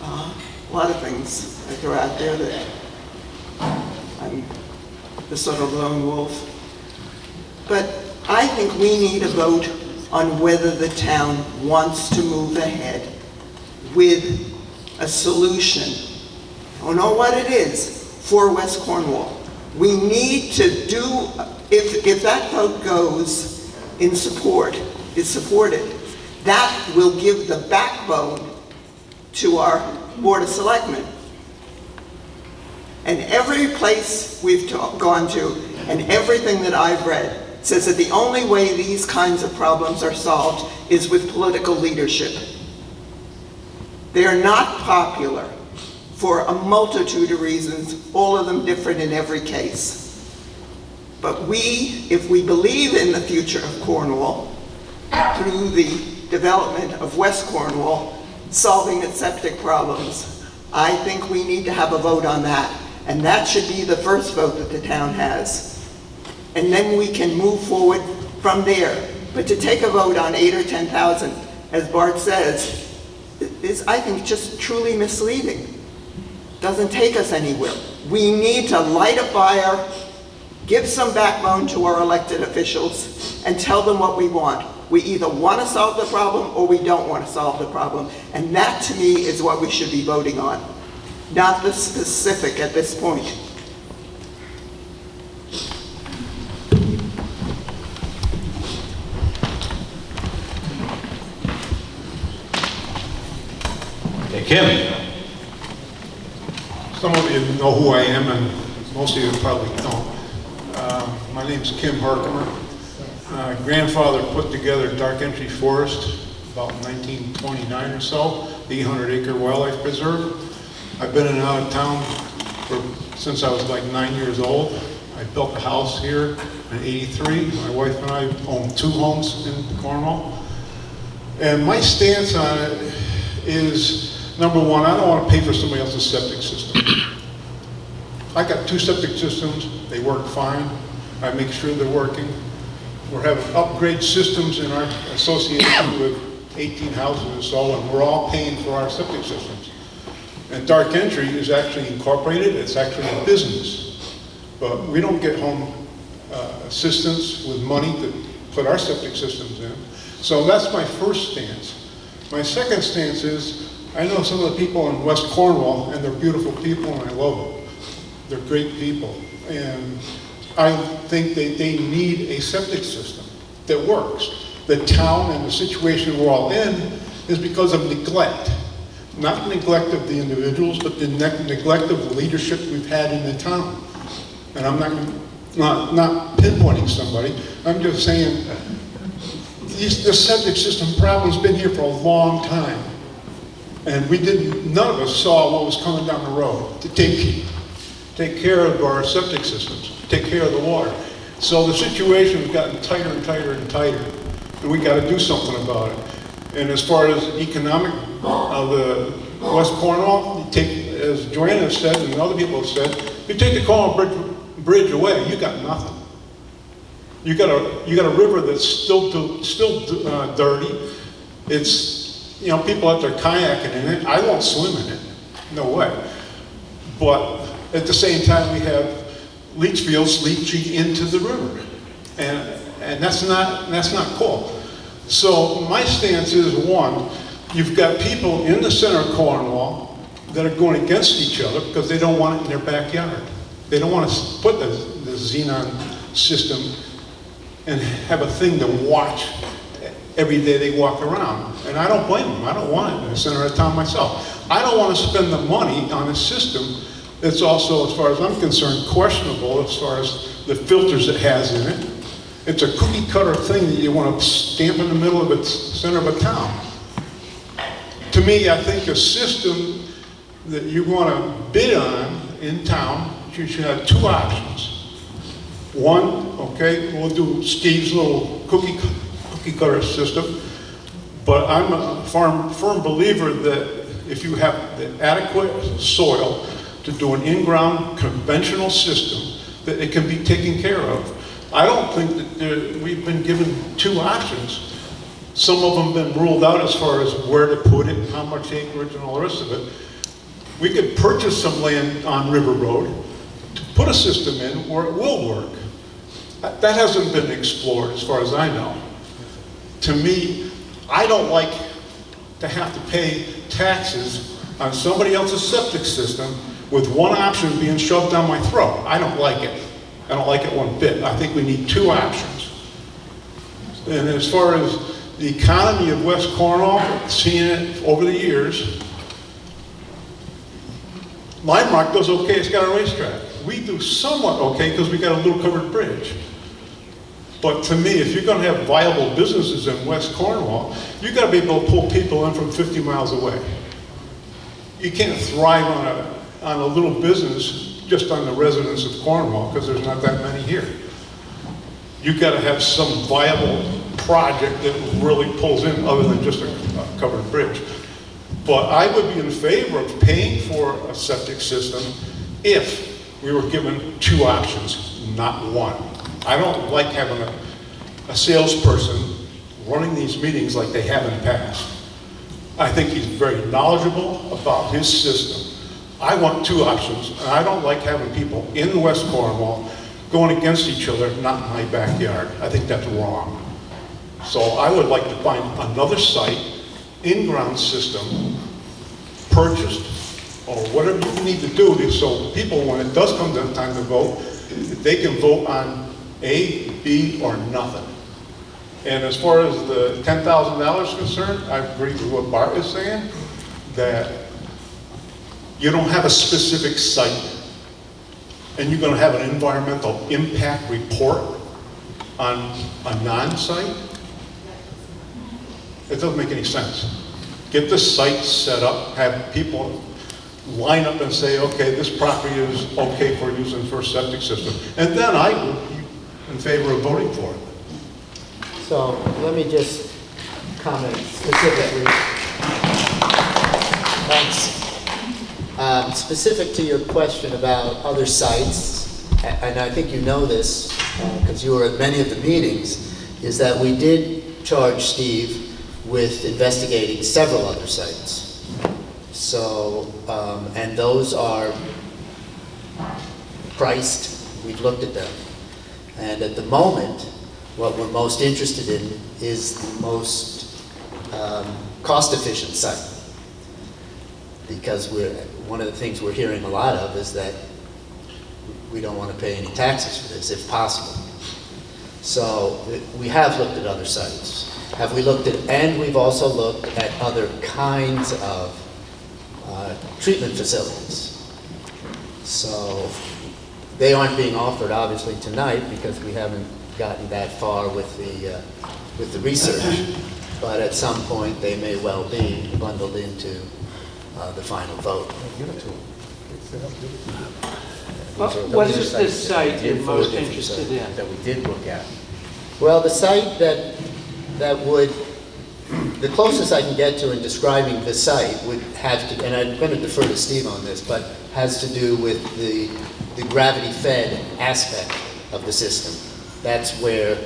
A lot of things I throw out there that I'm the sort of lone wolf. But I think we need a vote on whether the town wants to move ahead with a solution. I don't know what it is for West Cornwall. We need to do, if that vote goes in support, is supported, that will give the backbone to our Board of Selectmen. And every place we've gone to, and everything that I've read, says that the only way these kinds of problems are solved is with political leadership. They are not popular for a multitude of reasons, all of them different in every case. But if we believe in the future of Cornwall, through the development of West Cornwall, solving its septic problems, I think we need to have a vote on that. And that should be the first vote that the town has. And then we can move forward from there. But to take a vote on 8,000 or 10,000, as Bart says, is, I think, just truly misleading. Doesn't take us anywhere. We need to light a fire, give some backbone to our elected officials, and tell them what we want. We either want to solve the problem or we don't want to solve the problem. And that, to me, is what we should be voting on, not the specific at this point. Hey, Kim. Some of you know who I am, and most of you probably don't. My name's Kim Harkimer. Grandfather put together Dark Entry Forest about 1929 or so, the 800-acre wildlife preserve. I've been in and out of town since I was like 9 years old. I built a house here in '83. My wife and I own 2 homes in Cornwall. And my stance on it is, number one, I don't want to pay for somebody else's septic system. I got 2 septic systems. They work fine. I make sure they're working. We're having upgrade systems in our association with 18 houses or so, and we're all paying for our septic systems. And Dark Entry is actually incorporated. It's actually a business. But we don't get home assistance with money to put our septic systems in. So that's my first stance. My second stance is, I know some of the people in West Cornwall, and they're beautiful people, and I love them. They're great people. And I think that they need a septic system that works. The town and the situation we're all in is because of neglect. Not neglect of the individuals, but the neglect of the leadership we've had in the town. And I'm not pinpointing somebody. I'm just saying the septic system problem's been here for a long time. And none of us saw what was coming down the road to take care of our septic systems, take care of the water. So the situation has gotten tighter and tighter and tighter. and we gotta do something about it. And as far as economic of the West Cornwall, you take, as Joanna has said and other people have said, you take the Cornwall Bridge away, you got nothing. You got a river that's still dirty. It's, you know, people out there kayaking in it. I won't swim in it, no way. But at the same time, we have leach fields leaching into the river, and that's not cool. So my stance is, one, you've got people in the center of Cornwall that are going against each other because they don't want it in their backyard. They don't want to put the xenon system and have a thing to watch every day they walk around. And I don't blame them. I don't want it in the center of town myself. I don't want to spend the money on a system that's also, as far as I'm concerned, questionable as far as the filters it has in it. It's a cookie cutter thing that you want to stamp in the middle of the center of a town. To me, I think a system that you want to bid on in town, you should have two options. One, okay, we'll do Steve's little cookie cutter system, but I'm a firm believer that if you have the adequate soil to do an in-ground conventional system, that it can be taken care of. I don't think that we've been given two options. Some of them have been ruled out as far as where to put it, how much acreage and all the rest of it. We could purchase some land on River Road to put a system in where it will work. That hasn't been explored as far as I know. To me, I don't like to have to pay taxes on somebody else's septic system with one option being shoved down my throat. I don't like it. I don't like it one bit. I think we need two options. And as far as the economy of West Cornwall, seeing it over the years, Lime Rock does okay, it's got a racetrack. We do somewhat okay because we got a little covered bridge. But to me, if you're going to have viable businesses in West Cornwall, you got to be able to pull people in from 50 miles away. You can't thrive on a little business just on the residents of Cornwall because there's not that many here. You got to have some viable project that really pulls in other than just a covered bridge. But I would be in favor of paying for a septic system if we were given two options, not one. I don't like having a salesperson running these meetings like they have in the past. I think he's very knowledgeable about his system. I want two options, and I don't like having people in West Cornwall going against each other, not in my backyard. I think that's wrong. So I would like to find another site, in-ground system, purchased, or whatever you need to do so people, when it does come time to vote, they can vote on A, B, or nothing. And as far as the $10,000 is concerned, I agree with what Bart is saying, that you don't have a specific site, and you're going to have an environmental impact report on a non-site. It doesn't make any sense. Get the site set up, have people line up and say, okay, this property is okay for using for a septic system. And then I would be in favor of voting for it. So let me just comment specifically. Thanks. Specific to your question about other sites, and I think you know this because you were at many of the meetings, is that we did charge Steve with investigating several other sites. So, and those are priced, we've looked at them. And at the moment, what we're most interested in is the most cost-efficient site. Because one of the things we're hearing a lot of is that we don't want to pay any taxes for this, if possible. So we have looked at other sites. Have we looked at, and we've also looked at other kinds of treatment facilities. So they aren't being offered obviously tonight because we haven't gotten that far with the research. But at some point they may well be bundled into the final vote. What is this site you're most interested in? That we did look at. Well, the site that that would, the closest I can get to in describing the site would have to, and I'm going to defer to Steve on this, but has to do with the gravity-fed aspect of the system. That's where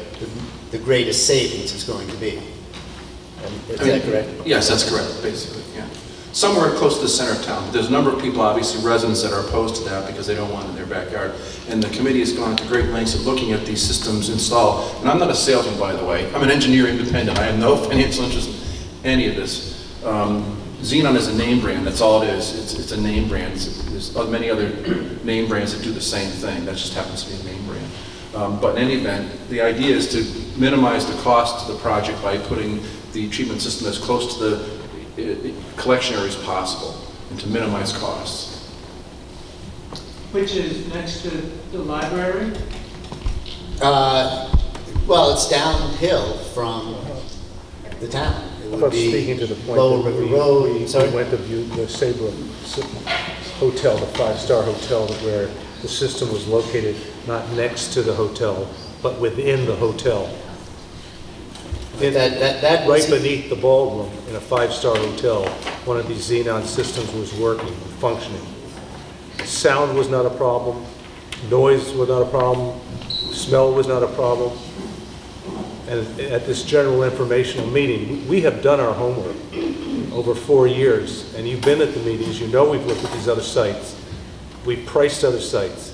the greatest savings is going to be. Is that correct? Yes, that's correct, basically, yeah. Somewhere close to the center of town. But there's a number of people, obviously residents, that are opposed to that because they don't want it in their backyard. And the committee has gone to great lengths of looking at these systems installed. And I'm not a salesman, by the way. I'm an engineer independent. I have no financial interest in any of this. Xenon is a name brand, that's all it is. It's a name brand. There's many other name brands that do the same thing. That just happens to be a name brand. But in any event, the idea is to minimize the cost to the project by putting the treatment system as close to the collection area as possible and to minimize costs. Which is next to the library? Well, it's downhill from the town. It would be speaking to the point Lower that River Road. we went to view the Saybrook Hotel, the five-star hotel, where the system was located not next to the hotel, but within the hotel. Right beneath the ballroom in a five-star hotel, one of these Xenon systems was working, functioning. Sound was not a problem, noise was not a problem, smell was not a problem. And at this general informational meeting, we have done our homework over 4 years, and you've been at the meetings, you know we've looked at these other sites. We've priced other sites.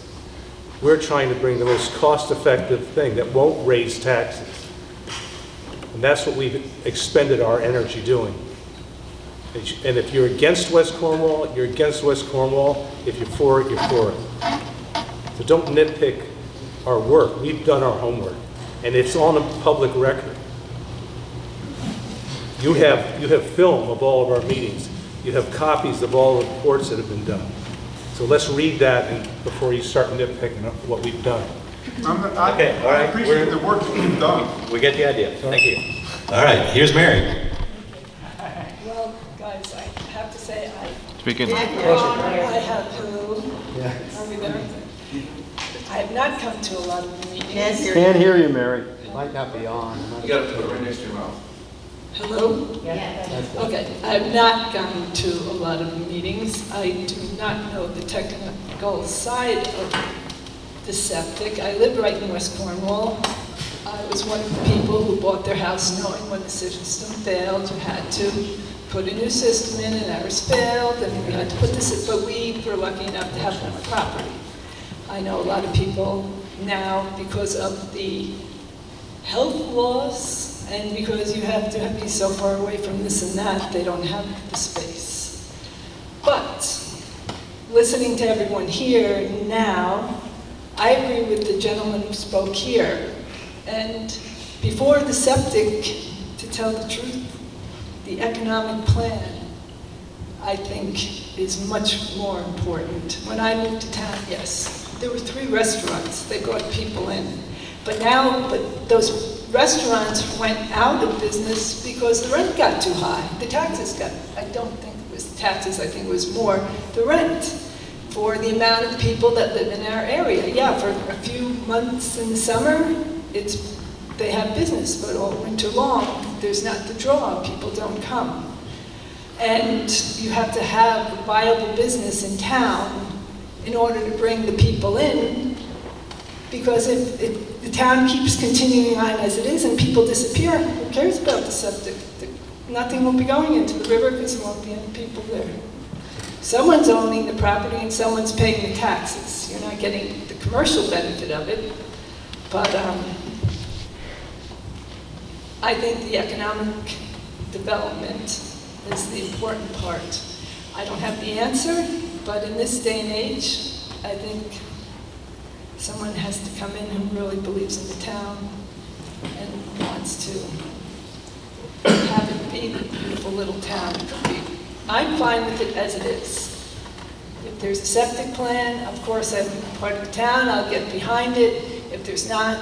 We're trying to bring the most cost-effective thing that won't raise taxes. And that's what we've expended our energy doing. And if you're against West Cornwall, you're against West Cornwall. If you're for it, you're for it. So don't nitpick our work. We've done our homework. And it's on a public record. You have film of all of our meetings. You have copies of all the reports that have been done. So let's read that before you start nitpicking what we've done. Okay, all right. I appreciate the work that you've done. We get the idea. Thank you. All right, here's Mary. Well, guys, I have to say, Speaking. I have hello. Yeah. Are we there? I have not come to a lot of the meetings. Can't hear you, Mary. It might not be on. You got to put it right next to your mouth. Hello? Okay, I have not gone to a lot of the meetings. I do not know the technical side of the septic. I live right in West Cornwall. I was one of the people who bought their house knowing when the system failed, you had to put a new system in and ours failed, and we had to put this in, but we were lucky enough to have more property. I know a lot of people now, because of the health laws, and because you have to be so far away from this and that, they don't have the space. But, listening to everyone here now, I agree with the gentleman who spoke here. And before the septic, to tell the truth, the economic plan, I think, is much more important. When I moved to town, yes, there were 3 restaurants. They brought people in. But those restaurants went out of business because the rent got too high. The taxes got, I don't think it was the taxes, I think it was more the rent for the amount of people that live in our area. Yeah, for a few months in the summer, they have business, but all winter long, there's not the draw, people don't come. And you have to have a viable business in town in order to bring the people in, because if the town keeps continuing on as it is and people disappear, who cares about the septic? Nothing will be going into the river because there won't be any people there. Someone's owning the property and someone's paying the taxes. You're not getting the commercial benefit of it, but I think the economic development is the important part. I don't have the answer, but in this day and age, I think someone has to come in who really believes in the town and wants to have it be the beautiful little town it could be. I'm fine with it as it is. If there's a septic plan, of course, I'm part of the town, I'll get behind it. If there's not,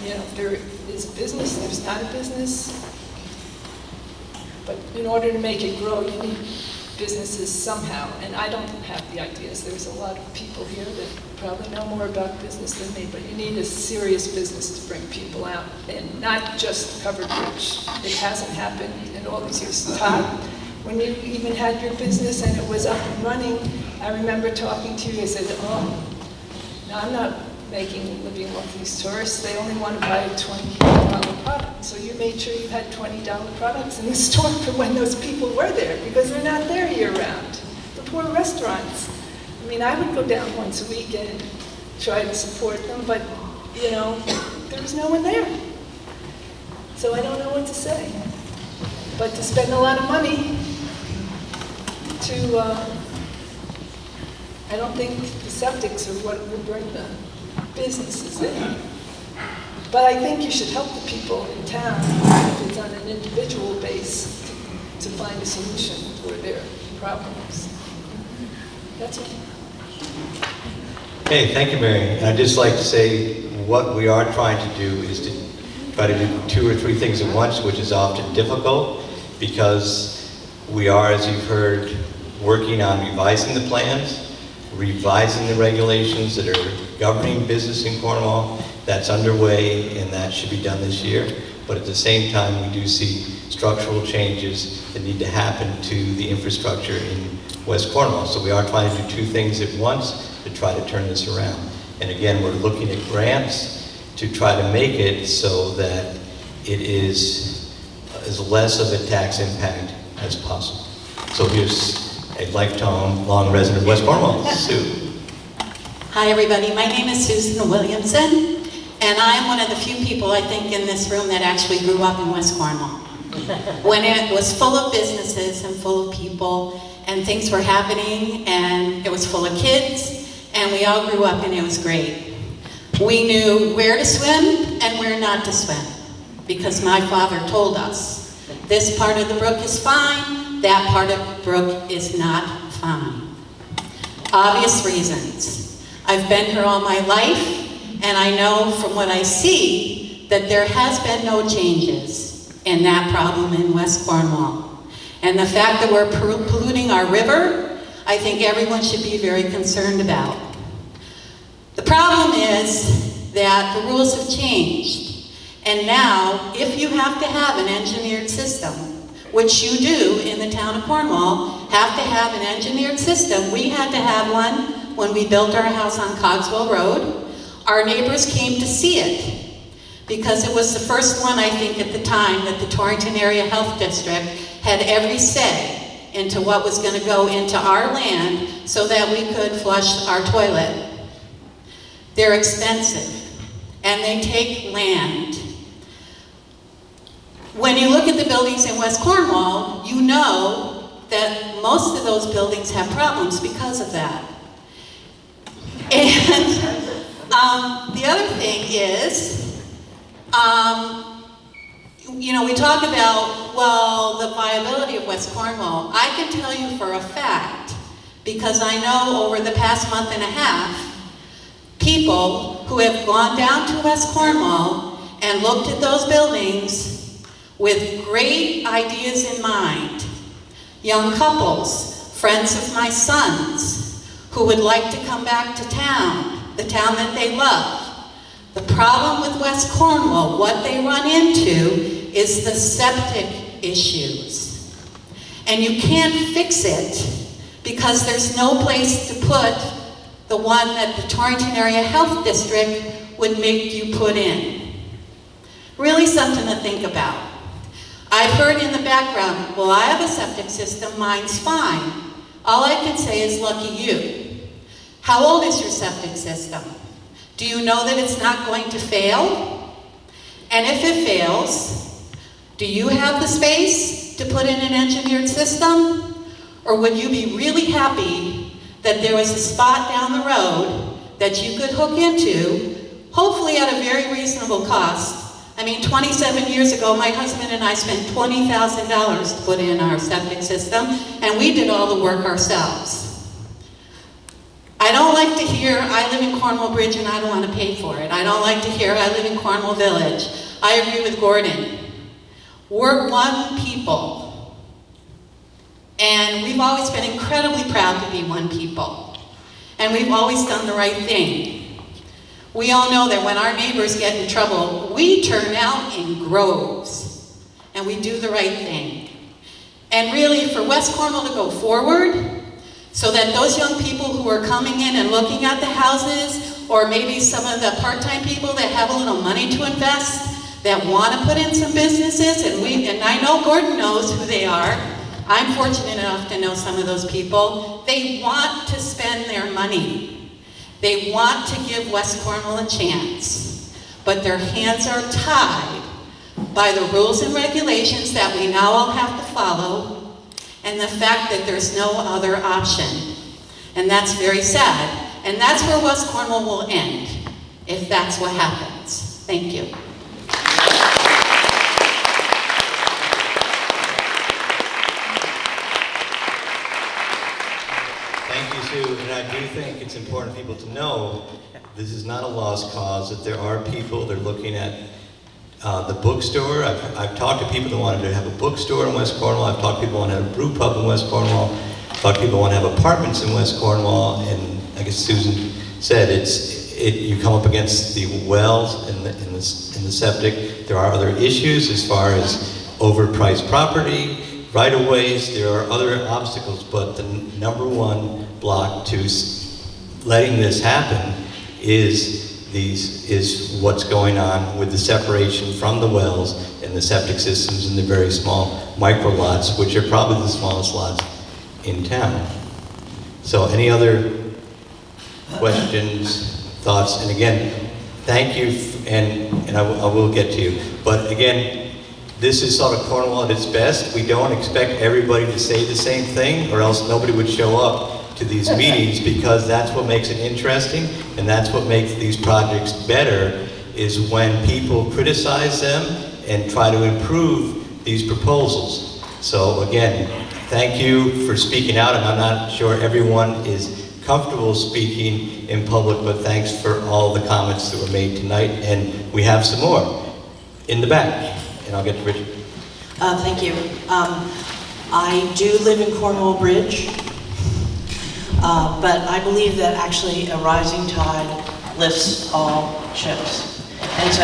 if there is a business, there's not a business. But in order to make it grow, you need businesses somehow, and I don't have the ideas. There's a lot of people here that probably know more about business than me, but you need a serious business to bring people out, and not just Covered Bridge. It hasn't happened in all these years. Todd, when you even had your business and it was up and running, I remember talking to you, I said, oh, no, I'm not making a living off these tourists. They only want to buy a $20 product. So you made sure you had $20 products in the store for when those people were there, because they're not there year-round. The poor restaurants. I mean, I would go down once a week and try to support them, but, you know, there was no one there. So I don't know what to say. But to spend a lot of money to, I don't think the septics are what would bring the businesses in. But I think you should help the people in town, if it's on an individual base, to find a solution for their problems. That's all. Okay, thank you, Mary. And I'd just like to say what we are trying to do is to try to do 2 or 3 things at once, which is often difficult because we are, as you've heard, working on revising the plans, revising the regulations that are governing business in Cornwall. That's underway, and that should be done this year. But at the same time, we do see structural changes that need to happen to the infrastructure in West Cornwall. So we are trying to do 2 things at once to try to turn this around. And again, we're looking at grants to try to make it so that it is as less of a tax impact as possible. So here's a lifetime long resident of West Cornwall, Sue. Hi everybody, my name is Susan Williamson, and I am one of the few people I think in this room that actually grew up in West Cornwall. When it was full of businesses and full of people, and things were happening, and it was full of kids, and we all grew up and it was great. We knew where to swim and where not to swim, because my father told us, this part of the brook is fine, that part of the brook is not fine. Obvious reasons. I've been here all my life, and I know from what I see that there has been no changes in that problem in West Cornwall. And the fact that we're polluting our river, I think everyone should be very concerned about. The problem is that the rules have changed. And now, if you have to have an engineered system, which you do in the town of Cornwall, have to have an engineered system. We had to have one when we built our house on Cogswell Road. Our neighbors came to see it because it was the first one, I think, at the time that the Torrington Area Health District had every say into what was going to go into our land so that we could flush our toilet. They're expensive, and they take land. When you look at the buildings in West Cornwall, you know that most of those buildings have problems because of that. And the other thing is, you know, we talk about, well, the viability of West Cornwall. I can tell you for a fact, because I know over the past month and a half, people who have gone down to West Cornwall and looked at those buildings with great ideas in mind. Young couples, friends of my son's, who would like to come back to town, the town that they love. The problem with West Cornwall, what they run into, is the septic issues. And you can't fix it because there's no place to put the one that the Torrington Area Health District would make you put in. Really something to think about. I've heard in the background, well, I have a septic system, mine's fine. All I can say is lucky you. How old is your septic system? Do you know that it's not going to fail? And if it fails, do you have the space to put in an engineered system? Or would you be really happy that there was a spot down the road that you could hook into, hopefully at a very reasonable cost? I mean, 27 years ago, my husband and I spent $20,000 to put in our septic system, and we did all the work ourselves. I don't like to hear, I live in Cornwall Bridge and I don't want to pay for it. I don't like to hear, I live in Cornwall Village. I agree with Gordon. We're one people. And we've always been incredibly proud to be one people. And we've always done the right thing. We all know that when our neighbors get in trouble, we turn out in groves. And we do the right thing. And really, for West Cornwall to go forward, so that those young people who are coming in and looking at the houses, or maybe some of the part-time people that have a little money to invest, that want to put in some businesses, and I know Gordon knows who they are. I'm fortunate enough to know some of those people. They want to spend their money. They want to give West Cornwall a chance. But their hands are tied by the rules and regulations that we now all have to follow, and the fact that there's no other option. And that's very sad. And that's where West Cornwall will end, if that's what happens. Thank you. Thank you, Sue. And I do think it's important for people to know this is not a lost cause, that there are people that are looking at the bookstore. I've talked to people that wanted to have a bookstore in West Cornwall. I've talked to people that want to have a brew pub in West Cornwall. I've talked to people that want to have apartments in West Cornwall. And I guess Susan said, you come up against the wells and the septic. There are other issues as far as overpriced property, right-of-ways. There are other obstacles, but the number one block to letting this happen is what's going on with the separation from the wells and the septic systems in the very small micro lots, which are probably the smallest lots in town. So any other questions, thoughts? And again, thank you, and I will get to you. But again, this is sort of Cornwall at its best. We don't expect everybody to say the same thing, or else nobody would show up to these meetings, because that's what makes it interesting, and that's what makes these projects better, is when people criticize them and try to improve these proposals. So again, thank you for speaking out, and I'm not sure everyone is comfortable speaking in public, but thanks for all the comments that were made tonight, and we have some more in the back, and I'll get to Richard. Thank you. I do live in Cornwall Bridge. But I believe that actually a rising tide lifts all ships. And so,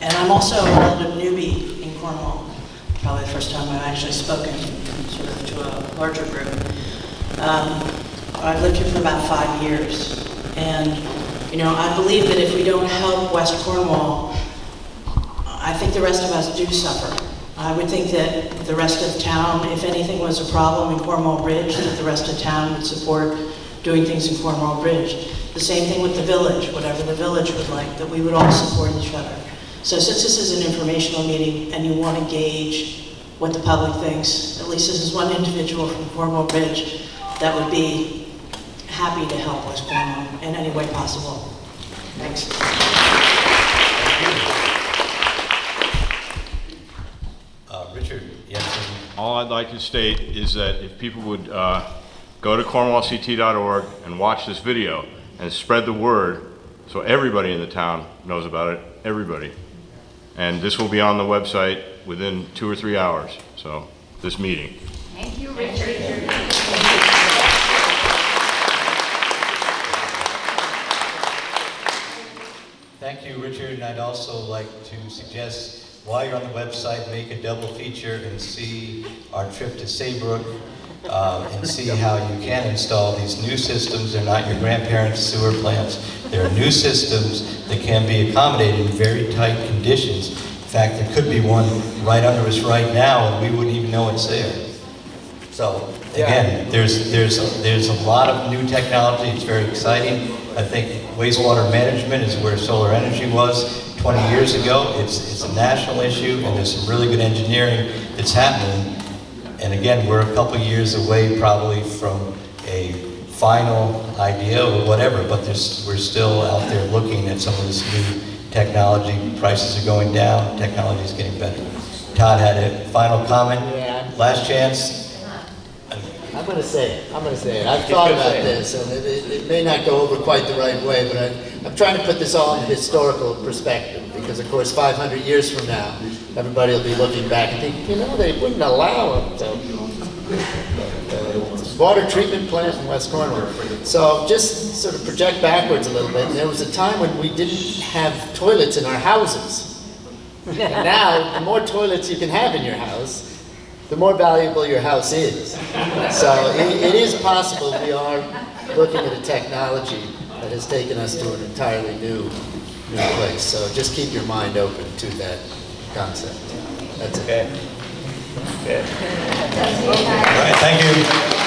and I'm also a relative newbie in Cornwall. Probably the first time I've actually spoken sort of to a larger group. I've lived here for about 5 years. And, you know, I believe that if we don't help West Cornwall, I think the rest of us do suffer. I would think that the rest of town, if anything was a problem in Cornwall Bridge, that the rest of town would support doing things in Cornwall Bridge. The same thing with the village, whatever the village would like, that we would all support each other. So since this is an informational meeting and you want to gauge what the public thinks, at least this is one individual from Cornwall Bridge that would be happy to help West Cornwall in any way possible. Thanks. Richard, yes. All I'd like to state is that if people would go to cornwallct.org and watch this video and spread the word so everybody in the town knows about it, everybody. And this will be on the website within 2 or 3 hours, so this meeting. Thank you, Richard. Thank you, Richard, and I'd also like to suggest, while you're on the website, make a double feature and see our trip to Saybrook, and see how you can install these new systems. They're not your grandparents' sewer plants. They're new systems that can be accommodated in very tight conditions. In fact, there could be one right under us right now, and we wouldn't even know it's there. So again, there's a lot of new technology. It's very exciting. I think wastewater management is where solar energy was 20 years ago. It's a national issue, and there's some really good engineering that's happening. And again, we're a couple years away probably from a final idea or whatever, but we're still out there looking at some of this new technology. Prices are going down, technology is getting better. Todd had a final comment. Yeah. Last chance. I'm going to say it. I've thought about this, and it may not go over quite the right way, but I'm trying to put this all in historical perspective, because of course 500 years from now, everybody will be looking back and thinking, you know, they wouldn't allow them. So water treatment plant in West Cornwall. So just sort of project backwards a little bit. There was a time when we didn't have toilets in our houses. And now, the more toilets you can have in your house, the more valuable your house is. So it is possible. We are looking at a technology that has taken us to an entirely new place. So just keep your mind open to that concept. That's it. All right, thank you.